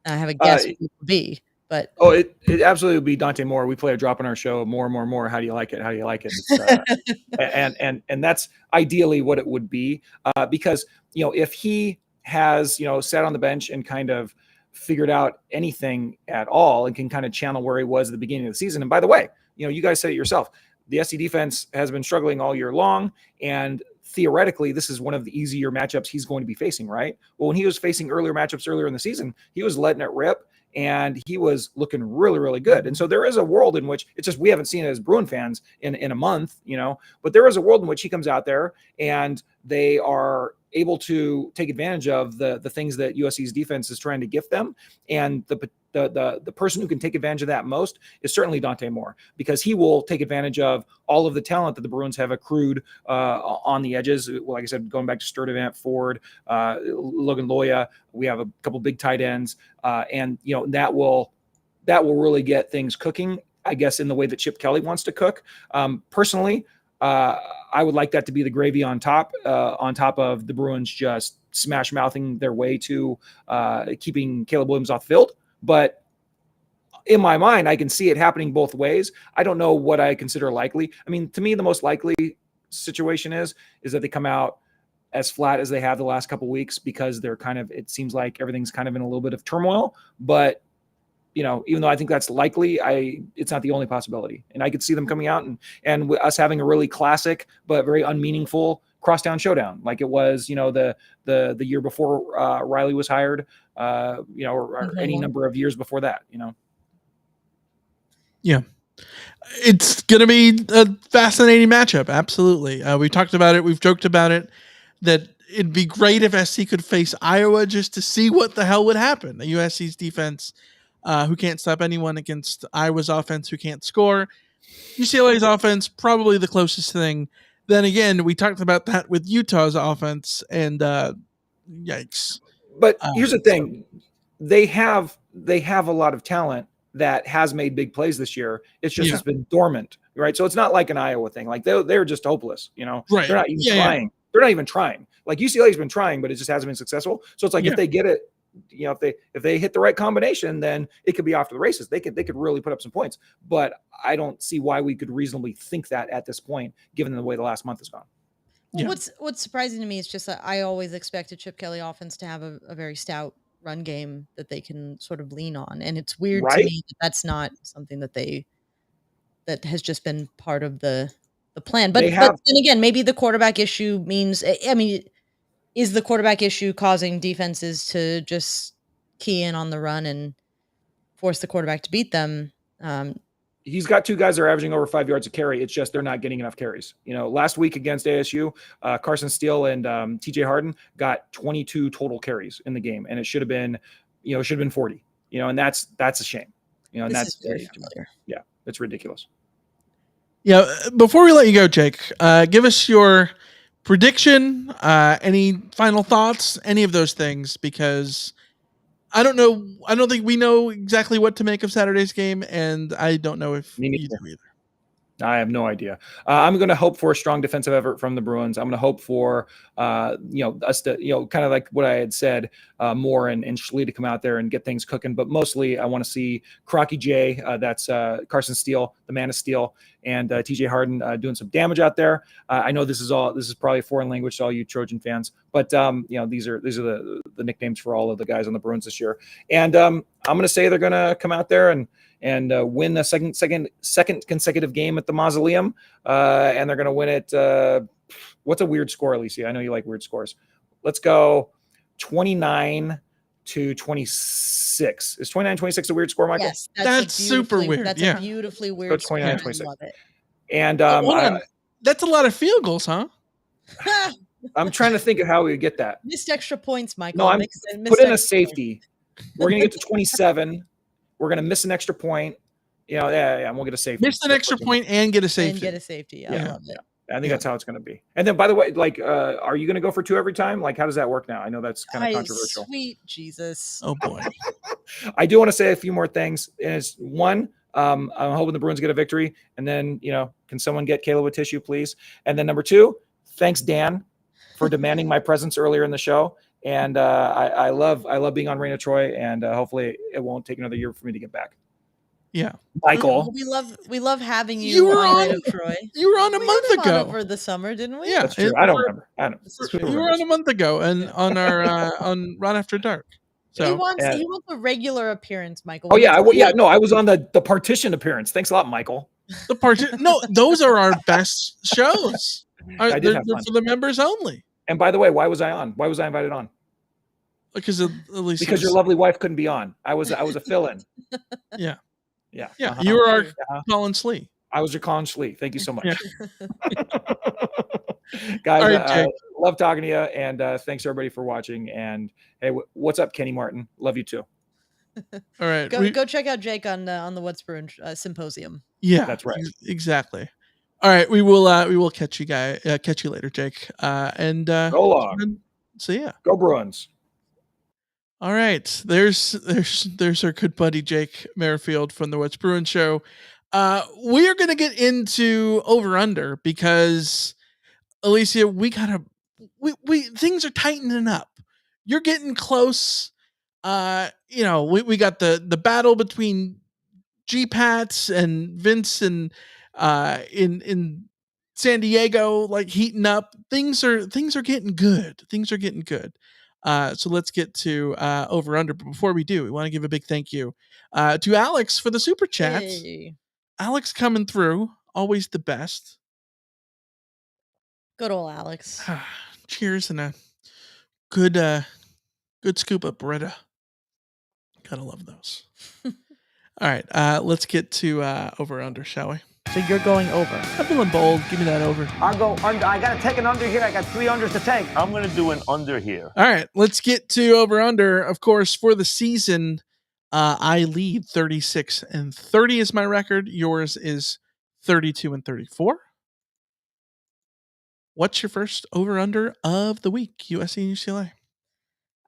I have a guess who it would be, but it absolutely would be Dante Moore. We play a drop in our show, more. How do you like it? How do you like it? It's, and that's ideally what it would be, because if he has sat on the bench and kind of figured out anything at all and can kind of channel where he was at the beginning of the season. And by the way, you guys said it yourself, the SC defense has been struggling all year long, and theoretically, this is one of the easier matchups he's going to be facing, right? Well, when he was facing earlier matchups earlier in the season, he was letting it rip, and he was looking really, really good. And so there is a world in which it's just we haven't seen it as Bruin fans in a month, but there is a world in which he comes out there and they are able to take advantage of the things that USC's defense is trying to gift them. And the person who can take advantage of that most is certainly Dante Moore, because he will take advantage of all of the talent that the Bruins have accrued on the edges. Like I said, going back to Sturdivant, Ford, Logan Loya, we have a couple big tight ends, and that will really get things cooking, I guess, in the way that Chip Kelly wants to cook. Personally, I would like that to be the gravy on top of the Bruins just smash mouthing their way to keeping Caleb Williams off the field. But in my mind, I can see it happening both ways. I don't know what I consider likely. I mean, to me, the most likely situation is that they come out as flat as they have the last couple of weeks, because they're it seems like everything's kind of in a little bit of turmoil. But even though I think that's likely, it's not the only possibility. And I could see them coming out and us having a really classic but very unmeaningful crosstown showdown, like it was, the year before Riley was hired, or any number of years before that, Yeah. It's going to be a fascinating matchup. Absolutely. We talked about it. We've joked about it, that it'd be great if SC could face Iowa just to see what the hell would happen. The USC's defense, who can't stop anyone, against Iowa's offense, who can't score. UCLA's offense, probably the closest thing. Then again, we talked about that with Utah's offense, and yikes. But here's the thing. They have a lot of talent that has made big plays this year. It's just it's been dormant, right? So it's not like an Iowa thing. Like they're just hopeless, Right. They're not even trying. Yeah. They're not even trying. Like UCLA's been trying, but it just hasn't been successful. So it's like if they get it, if they hit the right combination, then it could be off to the races. They could really put up some points. But I don't see why we could reasonably think that at this point, given the way the last month has gone. Well, what's surprising to me is just that I always expected Chip Kelly offense to have a very stout run game that they can sort of lean on, and it's weird to me that that's not something that has just been part of the plan. But then again, maybe the quarterback issue means, I mean, is the quarterback issue causing defenses to just key in on the run and force the quarterback to beat them? He's got two guys that are averaging over 5 yards a carry. It's just they're not getting enough carries. Last week against ASU, Carson Steele and TJ Harden got 22 total carries in the game, and it should have been 40. And that's a shame. And that's very familiar. Yeah, it's ridiculous. Yeah. Before we let you go, Jake, give us your prediction. Any final thoughts? Any of those things, because I don't know. I don't think we know exactly what to make of Saturday's game, and I don't know if you do either. I have no idea. I'm going to hope for a strong defensive effort from the Bruins. I'm going to hope for, us to, kind of like what I had said, Moore and Schley to come out there and get things cooking. But mostly I want to see Crocky J, that's Carson Steele, the man of steel, and TJ Harden doing some damage out there. I know this is probably a foreign language to all you Trojan fans, but these are the nicknames for all of the guys on the Bruins this year. And I'm going to say they're going to come out there and win a second consecutive game at the Mausoleum, and they're going to win it. What's a weird score, Alicia? I know you like weird scores. Let's go 29-26. Is 29-26 a weird score, Michael? Yes, that's super weird. That's a beautifully weird score. 29-26. I love it. And that's a lot of field goals, huh? I'm trying to think of how we would get that. Missed extra points, Michael. No, I'm put in a safety. We're going to get to 27. We're going to miss an extra point. and we'll get a safety. Missed an extra point and get a safety. And get a safety. I love it. I think that's how it's going to be. And then, by the way, like, are you going to go for 2 every time? Like, how does that work now? I know that's kind of controversial. Sweet Jesus. Oh boy. I do want to say a few more things. And it's one, I'm hoping the Bruins get a victory. And then, can someone get Caleb a tissue, please? And then number 2, thanks, Dan, for demanding my presence earlier in the show. And I love being on Reign of Troy, and hopefully it won't take another year for me to get back. Yeah, Michael, we love having you. You were on on- Reign of Troy. You were on a month ago over the summer, didn't we? Yeah, that's true. I don't remember. You were on a month ago, and on our on Run After Dark. So he wants a regular appearance, Michael. Oh yeah, I was on the partition appearance. Thanks a lot, Michael. No, those are our best shows. I did They're have fun. for the members only. And by the way, why was I on? Why was I invited on? Because at least Because your lovely wife couldn't be on. I was a fill-in. Yeah. Yeah. You were our Colin Slee. I was your Colin Slee. Thank you so much. Yeah. Guys, All right, Jake. love talking to you, and thanks everybody for watching. And hey, what's up, Kenny Martin? Love you too. All right. Go check out Jake on the What's Bruin Symposium. Yeah, that's right. Exactly. All right, we will catch you later, Jake. And go long. See ya. Go Bruins. All right, there's our good buddy Jake Merrifield from the What's Bruin Show. We are going to get into over under because Alicia, we things are tightening up. You're getting close. We got the battle between G-Pats and Vince and in San Diego, like heating up. Things are getting good. So let's get to over under. But before we do, we want to give a big thank you to Alex for the super chat. Hey. Alex coming through, always the best. Good old Alex. Cheers and a good scoop of Brita. Gotta love those. All right, let's get to over under, shall we? So you're going over. I'm feeling bold. Give me that over. I'll go under. I got to take an under here. I got 3 unders to take. I'm going to do an under here. All right, let's get to over under. Of course, for the season, I lead 36-30 is my record. Yours is 32-34. What's your first over under of the week, USC and UCLA?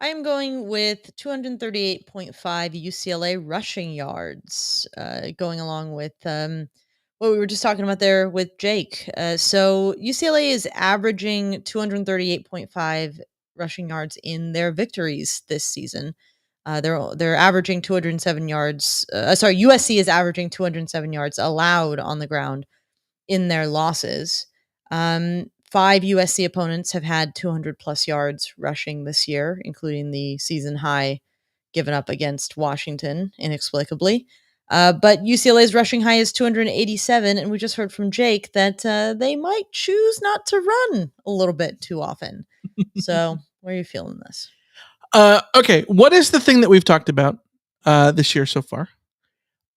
I am going with 238.5 UCLA rushing yards, going along with what we were just talking about there with Jake. So UCLA is averaging 238.5 rushing yards in their victories this season. They're averaging 207 yards. USC is averaging 207 yards allowed on the ground in their losses. 5 USC opponents have had 200 plus yards rushing this year, including the season high given up against Washington inexplicably. But UCLA's rushing high is 287, and we just heard from Jake that they might choose not to run a little bit too often. So, where are you feeling this? Okay, what is the thing that we've talked about this year so far?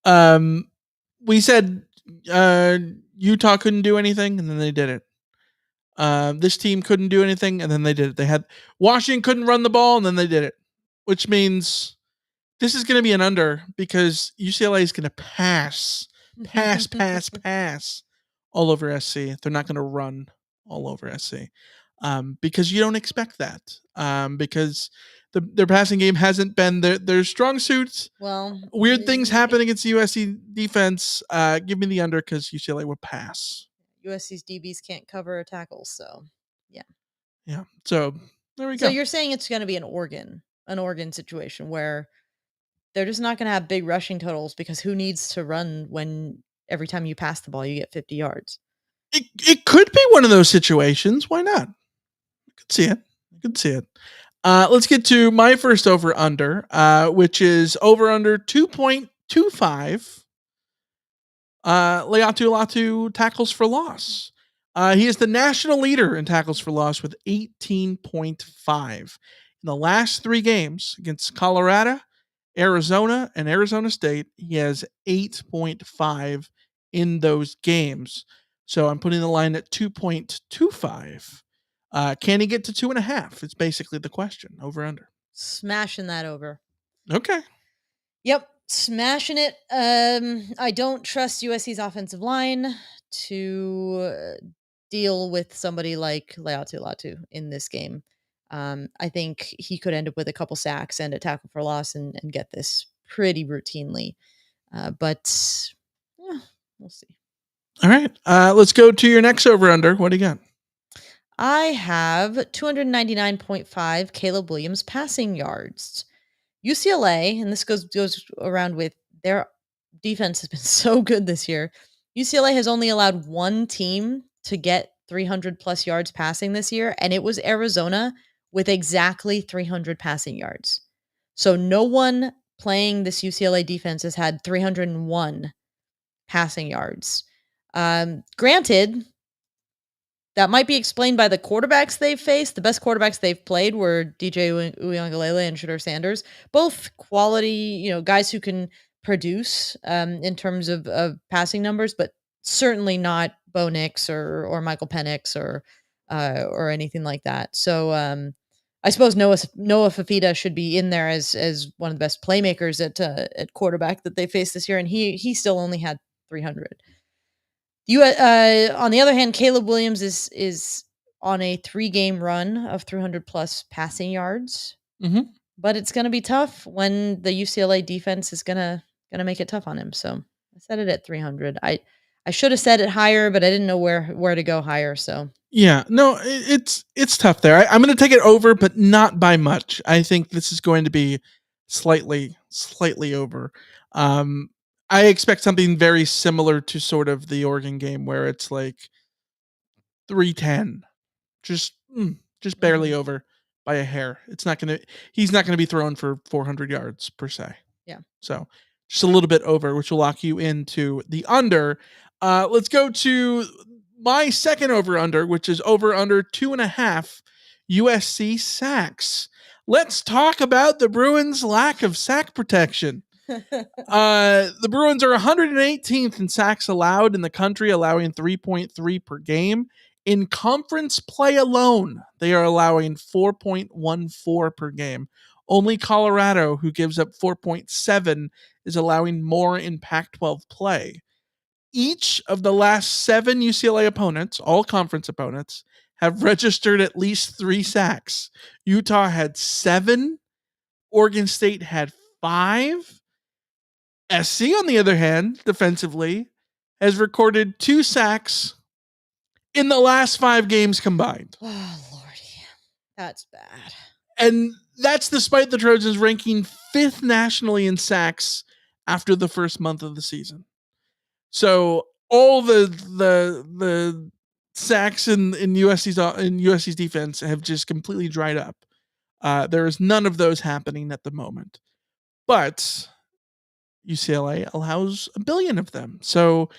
We said Utah couldn't do anything, and then they did it. This team couldn't do anything, and then they did it. They had Washington couldn't run the ball, and then they did it, which means this is going to be an under because UCLA is going to pass all over SC. They're not going to run all over SC because you don't expect that because their passing game hasn't been their strong suits. Well, weird things happen against the USC defense. Give me the under because UCLA will pass. USC's DBs can't cover tackles, so yeah. So there we go. So you're saying it's going to be an Oregon situation where they're just not going to have big rushing totals because who needs to run when every time you pass the ball you get 50 yards? It could be one of those situations. Why not? I could see it. Let's get to my first over under, which is over under 2.25. Leatu Latu tackles for loss. He is the national leader in tackles for loss with 18.5. In the last 3 games against Colorado, Arizona, and Arizona State, he has 8.5 in those games. So I'm putting the line at 2.25. Can he get to 2.5? It's basically the question. Over under. Smashing that over. Okay. Yep. Smashing it. I don't trust USC's offensive line to deal with somebody like Leatu Latu in this game. I think he could end up with a couple sacks and a tackle for loss and get this pretty routinely. But yeah, we'll see. All right. Let's go to your next over-under. What do you got? I have 299.5 Caleb Williams passing yards. UCLA, and this goes around with their defense has been so good this year. UCLA has only allowed one team to get 300 plus yards passing this year, and it was Arizona with exactly 300 passing yards. So no one playing this UCLA defense has had 301 passing yards. Granted, that might be explained by the quarterbacks they've faced. The best quarterbacks they've played were DJ Uiagalelei and Shedeur Sanders, both quality, guys who can produce in terms of passing numbers, but certainly not Bo Nix or Michael Penix or anything like that. So I suppose Noah Fafita should be in there as one of the best playmakers at quarterback that they faced this year, and he still only had 300. On the other hand, Caleb Williams is on a 3-game run of 300 plus passing yards. Mm-hmm. But it's going to be tough when the UCLA defense is gonna make it tough on him. So I set it at 300. I should have set it higher, but I didn't know where to go higher. So yeah, no, it's tough there. I'm going to take it over, but not by much. I think this is going to be slightly over. I expect something very similar to sort of the Oregon game where it's like 310, just barely over by a hair. He's not going to be thrown for 400 yards per se. Yeah. So just a little bit over, which will lock you into the under. Let's go to my second over under, which is over under 2.5 USC sacks. Let's talk about the Bruins' lack of sack protection. The Bruins are 118th in sacks allowed in the country, allowing 3.3 per game. In conference play alone, they are allowing 4.14 per game. Only Colorado, who gives up 4.7, is allowing more in Pac-12 play. Each of the last 7 UCLA opponents, all conference opponents, have registered at least 3 sacks. Utah had 7. Oregon State had 5. SC, on the other hand, defensively, has recorded 2 sacks in the last 5 games combined. Oh, Lordy. That's bad. And that's despite the Trojans ranking 5th nationally in sacks after the first month of the season. So all the sacks in USC's defense have just completely dried up. There is none of those happening at the moment. But UCLA allows 1 billion of them. So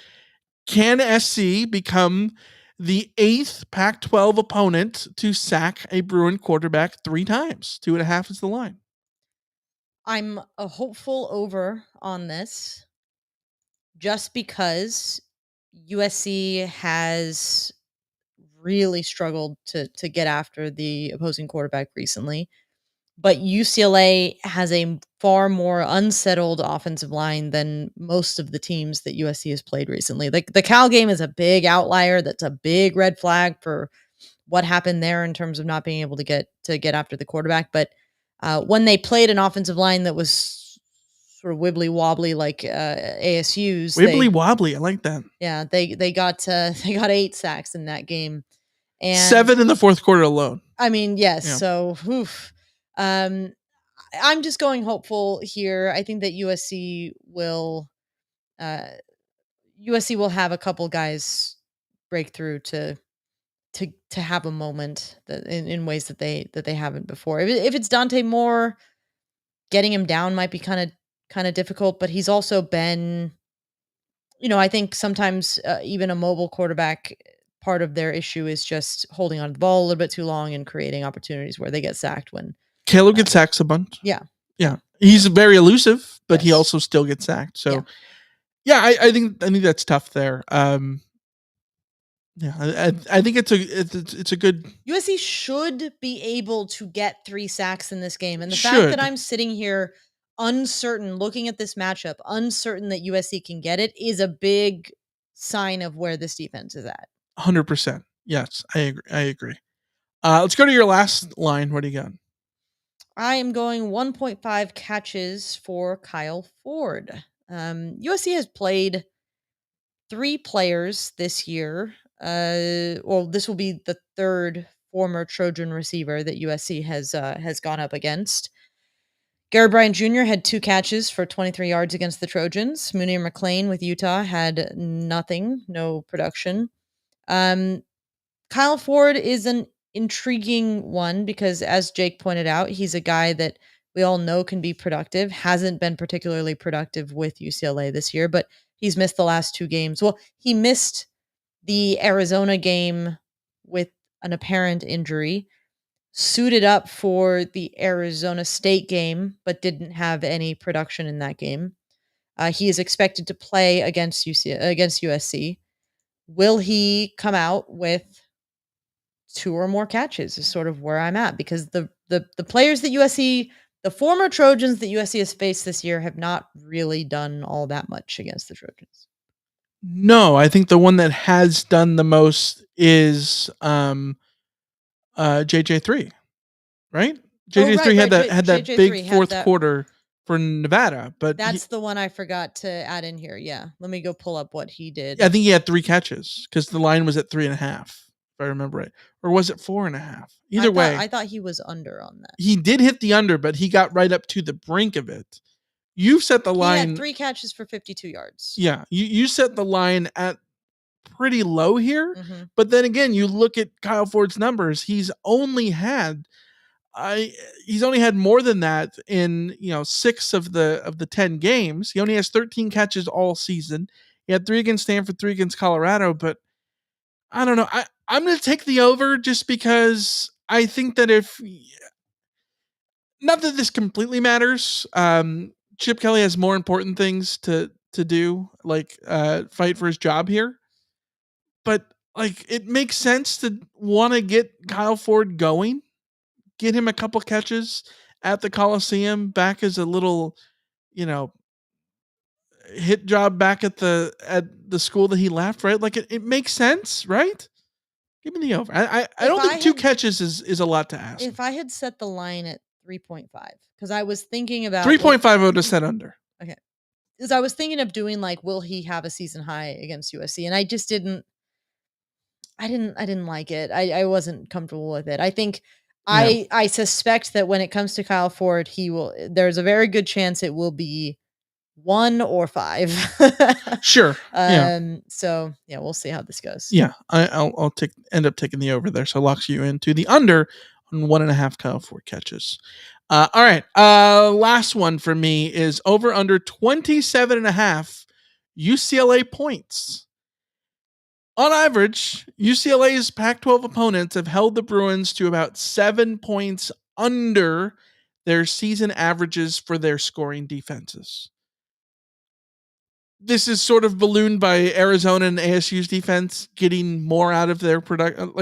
can SC become the 8th Pac-12 opponent to sack a Bruin quarterback 3 times? 2.5 is the line. I'm a hopeful over on this just because USC has really struggled to get after the opposing quarterback recently. But UCLA has a far more unsettled offensive line than most of the teams that USC has played recently. The Cal game is a big outlier. That's a big red flag for what happened there in terms of not being able to get after the quarterback. But when they played an offensive line that was sort of wibbly wobbly like ASU's, Wibbly wobbly, I like that. Yeah, they got 8 sacks in that game, and 7 in the fourth quarter alone. I mean, yes. Yeah. So, oof. I'm just going hopeful here. I think that USC will have a couple guys break through to have a moment that in ways that they haven't before. If it's Dante Moore, getting him down might be kind of difficult, but he's also been, I think sometimes even a mobile quarterback, part of their issue is just holding on to the ball a little bit too long and creating opportunities where they get sacked when Caleb gets sacked a bunch. Yeah. Yeah. He's very elusive, but he also still gets sacked. So I think that's tough there. I think it's a good. USC should be able to get 3 sacks in this game. And the fact that I'm sitting here uncertain, looking at this matchup, uncertain that USC can get it is a big sign of where this defense is at. 100%. Yes, I agree. Let's go to your last line. What do you got? I am going 1.5 catches for Kyle Ford. USC has played 3 players this year. Well, this will be the third former Trojan receiver that USC has gone up against. Gary Bryant Jr. had 2 catches for 23 yards against the Trojans. Munir McClain with Utah had nothing, no production. Kyle Ford is an intriguing one because, as Jake pointed out, he's a guy that we all know can be productive. Hasn't been particularly productive with UCLA this year, but he's missed the last 2 games. Well, he missed the Arizona game with an apparent injury, suited up for the Arizona State game, but didn't have any production in that game. He is expected to play against USC. Will he come out with 2 or more catches is sort of where I'm at, because the players that USC, the former Trojans that USC has faced this year, have not really done all that much against the Trojans. No, I think the one that has done the most is JJ3, right? JJ3 had that big fourth quarter for Nevada, but that's the one I forgot to add in here. Yeah, let me go pull up what he did. I think he had 3 catches because the line was at 3.5, if I remember right, or was it 4.5? Either way, I thought he was under on that. He did hit the under, but he got right up to the brink of it. You've set the line. He had 3 catches for 52 yards. Yeah, you set the line at pretty low here, but then again, you look at Kyle Ford's numbers. He's only had more than that in 6 of the 10 games. He only has 13 catches all season. He had 3 against Stanford, 3 against Colorado, but I don't know. I'm going to take the over just because I think that not that this completely matters. Chip Kelly has more important things to do, like fight for his job here. But it makes sense to want to get Kyle Ford going, get him a couple catches at the Coliseum, back as a little, hit job back at the school that he left, right? It makes sense, right? Give me the over. I don't think 2 catches is a lot to ask. If I had set the line at 3.5, because I was thinking about 3.5, I would have set under. Okay. Because I was thinking of doing will he have a season high against USC? And I just didn't like it. I wasn't comfortable with it. I think I suspect that when it comes to Kyle Ford, there's a very good chance it will be 1 or 5. Sure. So yeah, we'll see how this goes. Yeah. I'll end up taking the over there. So locks you into the under on 1.5 Kyle Ford catches. All right. Last one for me is over under 27.5 UCLA points. On average, UCLA's Pac-12 opponents have held the Bruins to about 7 points under their season averages for their scoring defenses. This is sort of ballooned by Arizona and ASU's defense getting more out of their production,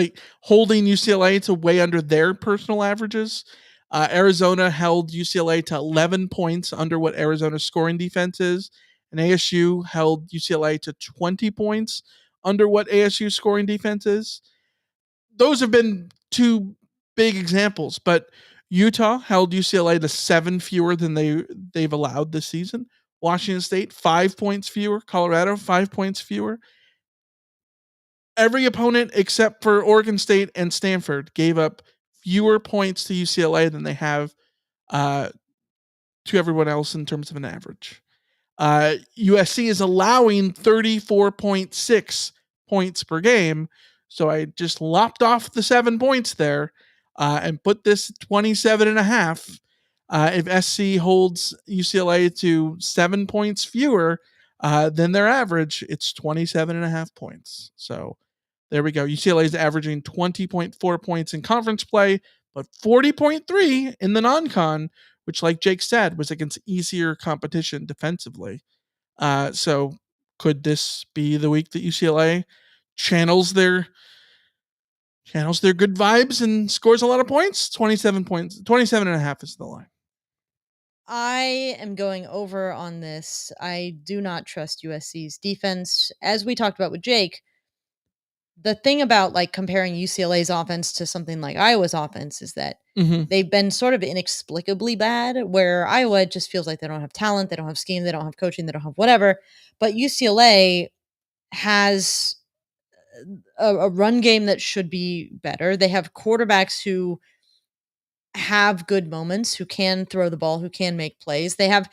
holding UCLA to way under their personal averages. Arizona held UCLA to 11 points under what Arizona's scoring defense is, and ASU held UCLA to 20 points under what ASU's scoring defense is. Those have been 2 big examples, but Utah held UCLA to 7 fewer than they've allowed this season. Washington State, 5 points fewer. Colorado, 5 points fewer. Every opponent except for Oregon State and Stanford gave up fewer points to UCLA than they have to everyone else in terms of an average. USC is allowing 34.6 points per game. So I just lopped off the 7 points there and put this 27.5. If SC holds UCLA to 7 points fewer than their average, it's 27.5 points. So there we go. UCLA is averaging 20.4 points in conference play, but 40.3 in the non-con, which, like Jake said, was against easier competition defensively. So could this be the week that UCLA channels their good vibes and scores a lot of points? 27.5 is the line. I am going over on this. I do not trust USC's defense. As we talked about with Jake, the thing about like comparing UCLA's offense to something like Iowa's offense is that they've been sort of inexplicably bad, where Iowa just feels like they don't have talent, they don't have scheme, they don't have coaching, they don't have whatever. But UCLA has a run game that should be better. They have quarterbacks who have good moments, who can throw the ball, who can make plays. They have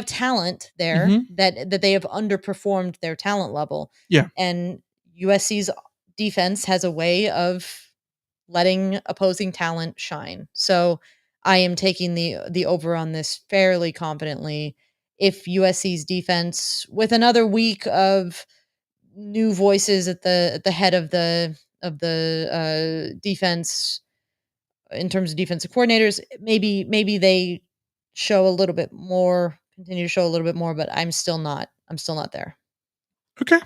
talent there that they have underperformed their talent level. Yeah. And USC's defense has a way of letting opposing talent shine. So I am taking the over on this fairly confidently. If USC's defense, with another week of new voices at the head of the defense in terms of defensive coordinators, maybe they show a little bit more, continue to show a little bit more, but I'm still not there. Okay.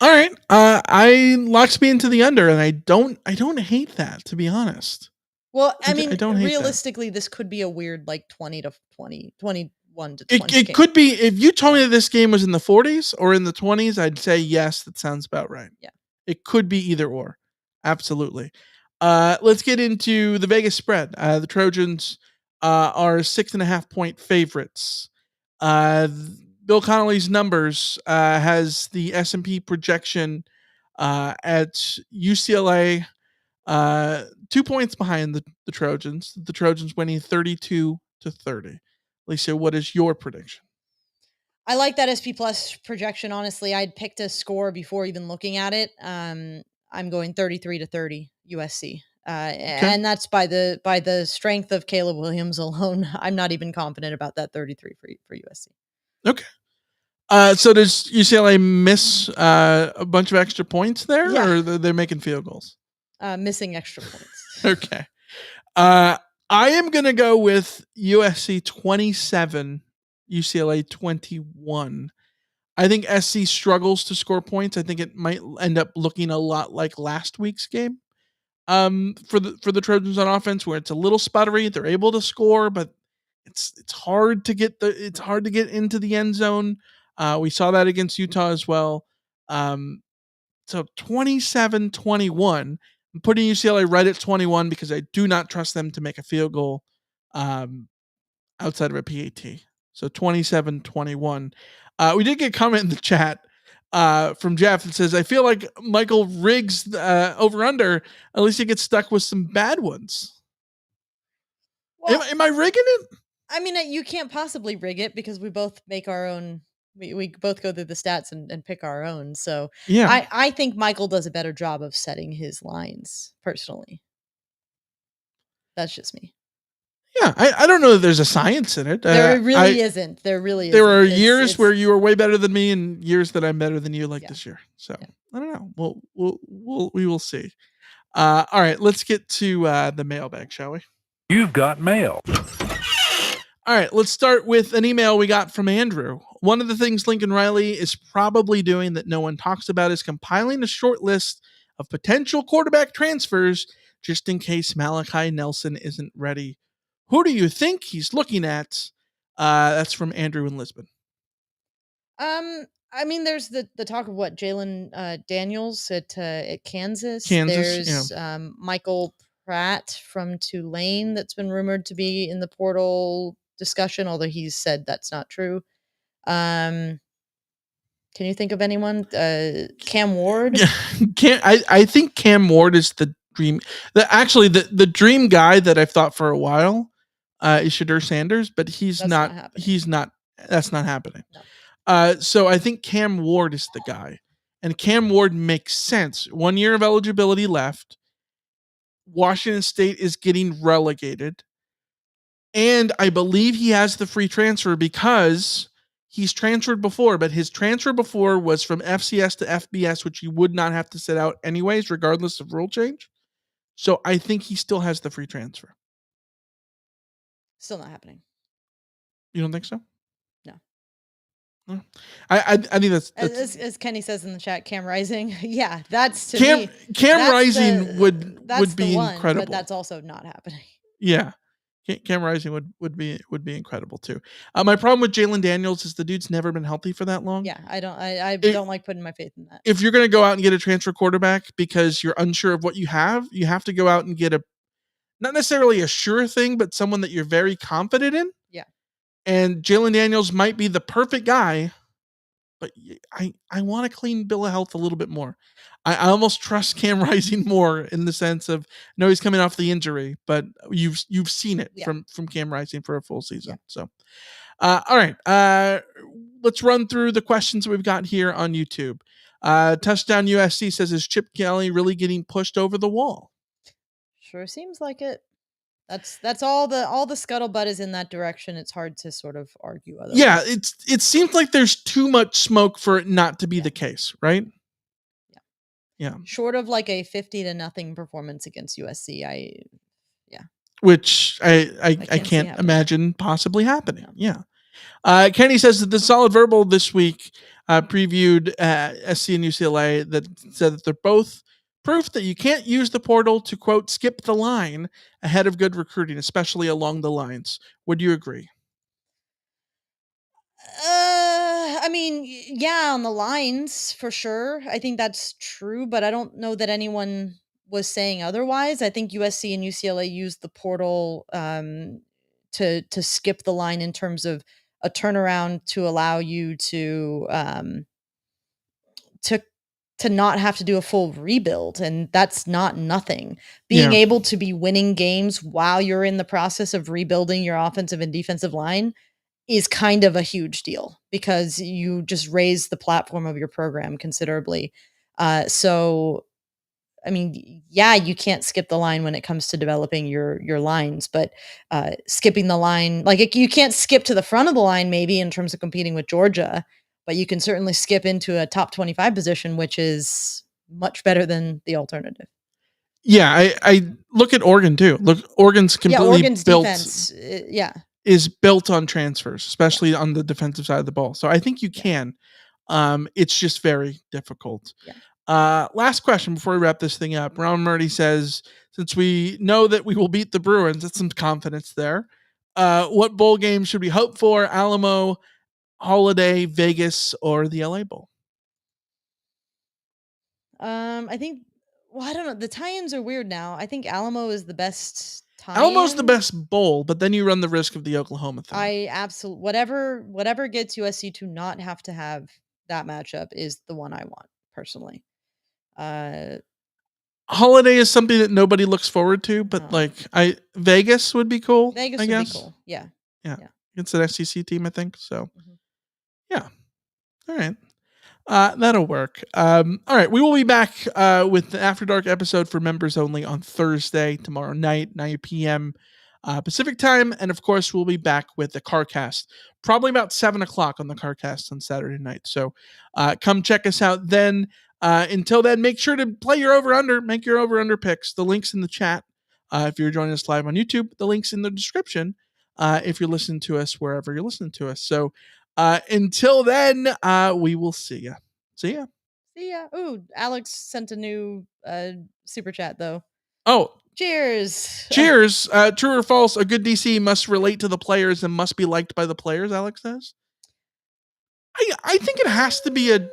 All right. I locks me into the under, and I don't hate that, to be honest. Well, I mean, I don't hate realistically, this could be a weird like 20 to 20, 21 to 20. It could be. If you told me that this game was in the 40s or in the 20s, I'd say yes, that sounds about right. Yeah. It could be either or. Absolutely. Let's get into the Vegas spread. The Trojans are 6.5 point favorites. Bill Connolly's numbers has the S&P projection at UCLA 2 points behind the Trojans. The Trojans winning 32-30. Alicia, what is your prediction? I like that SP Plus projection. Honestly, I'd picked a score before even looking at it. I'm going 33-30 USC. And that's by the strength of Caleb Williams alone. I'm not even confident about that 33 for USC. Okay. So does UCLA miss a bunch of extra points there, or they're making field goals? Missing extra points. Okay. I am going to go with USC 27, UCLA 21. I think SC struggles to score points. I think it might end up looking a lot like last week's game. For the Trojans on offense, where it's a little sputtery, they're able to score, but it's hard to get into the end zone. We saw that against Utah as well. So 27-21. I'm putting UCLA right at 21 because I do not trust them to make a field goal outside of a PAT. So 27-21. We did get a comment in the chat from Jeff that says, I feel like Michael rigs over under. At least he gets stuck with some bad ones. Well, am I rigging it? I mean, you can't possibly rig it because we both make our own. We both go through the stats and pick our own. So yeah, I think Michael does a better job of setting his lines personally. That's just me. Yeah, I don't know that there's a science in it. There really isn't. There really isn't. There are years where you are way better than me and years that I'm better than you, like this year. So I don't know. We will see. All right, let's get to the mailbag, shall we? You've got mail. All right, let's start with an email we got from Andrew. One of the things Lincoln Riley is probably doing that no one talks about is compiling a short list of potential quarterback transfers just in case Malachi Nelson isn't ready. Who do you think he's looking at? That's from Andrew in Lisbon. I mean, there's the talk of what Jalen Daniels at Kansas. There's Michael Pratt from Tulane that's been rumored to be in the portal discussion, although he's said that's not true. Can you think of anyone? Cam Ward? Yeah, I think Cam Ward is the dream. The dream guy that I've thought for a while is Shadur Sanders, but that's not happening. No. So I think Cam Ward is the guy, and Cam Ward makes sense. 1 year of eligibility left. Washington State is getting relegated, and I believe he has the free transfer because he's transferred before, but his transfer before was from FCS to FBS, which you would not have to sit out anyways, regardless of rule change. So I think he still has the free transfer. Still not happening. You don't think so? No. I think that's as Kenny says in the chat, Cam Rising. Yeah, that's to Cam, me. Cam Rising would be one, incredible. But that's also not happening. Yeah. Cam Rising would be incredible too. My problem with Jalen Daniels is the dude's never been healthy for that long. Yeah, I don't like putting my faith in that. If you're going to go out and get a transfer quarterback because you're unsure of what you have to go out and get not necessarily a sure thing, but someone that you're very confident in. Yeah. And Jalen Daniels might be the perfect guy, but I want a clean bill of health a little bit more. I almost trust Cam Rising more in the sense of, no, he's coming off the injury, but you've seen it from Cam Rising for a full season. Yeah. So, all right, let's run through the questions that we've got here on YouTube. Touchdown USC says, is Chip Kelly really getting pushed over the wall? Sure seems like it. That's all the scuttlebutt is in that direction. It's hard to sort of argue otherwise. Yeah, it seems like there's too much smoke for it not to be the case, right? Yeah. Short of like a 50-0 performance against USC, which I can't imagine possibly happening. Yeah. Kenny says that the Solid Verbal this week previewed SC and UCLA that said that they're both proof that you can't use the portal to, quote, skip the line ahead of good recruiting, especially along the lines. Would you agree? I mean, yeah, on the lines for sure. I think that's true, but I don't know that anyone was saying otherwise. I think USC and UCLA used the portal to skip the line in terms of a turnaround to allow you to not have to do a full rebuild, and that's not nothing. Being able to be winning games while you're in the process of rebuilding your offensive and defensive line is kind of a huge deal because you just raise the platform of your program considerably. So, I mean, yeah, you can't skip the line when it comes to developing your lines, but skipping the line, like you can't skip to the front of the line maybe in terms of competing with Georgia, but you can certainly skip into a top 25 position, which is much better than the alternative. Yeah, I look at Oregon too. Look, Oregon's completely Oregon's built. Defense, is built on transfers, especially on the defensive side of the ball. So I think you can. It's just very difficult. Yeah. Last question before we wrap this thing up. Ron Murray says, since we know that we will beat the Bruins, that's some confidence there. What bowl game should we hope for? Alamo, Holiday, Vegas, or the LA Bowl? I think, I don't know. The tie-ins are weird now. I think Alamo is the best tie-in. Alamo's the best bowl, but then you run the risk of the Oklahoma thing. I absolutely, whatever gets USC to not have to have that matchup is the one I want personally. Holiday is something that nobody looks forward to, but Vegas would be cool. Vegas would be cool. Yeah. It's an SEC team, I think. So, yeah. All right. That'll work. All right. We will be back with the After Dark episode for members only on Thursday, tomorrow night, 9 p.m. Pacific time. And of course, we'll be back with the CarCast, probably about 7 o'clock on the CarCast on Saturday night. So come check us out then. Until then, make sure to play your over-under, make your over-under picks. The link's in the chat. If you're joining us live on YouTube, the link's in the description. If you're listening to us wherever you're listening to us. So until then, we will see ya. See ya. See ya. Ooh, Alex sent a new super chat though. Oh. Cheers. Cheers. True or false, a good DC must relate to the players and must be liked by the players, Alex says. I think it has to be a...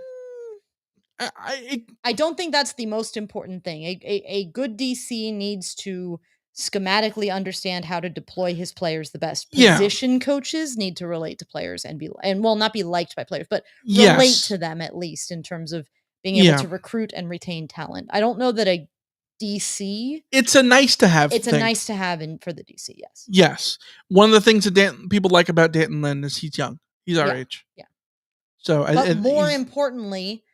I don't think that's the most important thing. A good DC needs to schematically understand how to deploy his players the best. Position coaches need to relate to players and not be liked by players, but relate to them at least in terms of being able to recruit and retain talent. I don't know that a DC. It's a nice to have. It's a nice to have for the DC. Yes. Yes. One of the things that people like about Danton Lynn is he's young. He's our age. Yeah. So, but more importantly,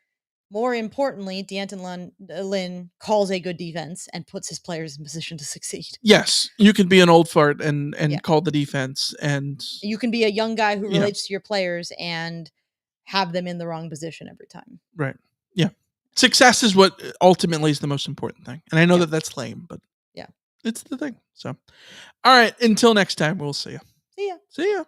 Danton Lynn calls a good defense and puts his players in position to succeed. Yes, you can be an old fart and call the defense, and you can be a young guy who relates to your players and have them in the wrong position every time. Right. Yeah. Success is what ultimately is the most important thing. And I know that that's lame, but it's the thing. So, all right. Until next time, we'll see you. See ya. See ya.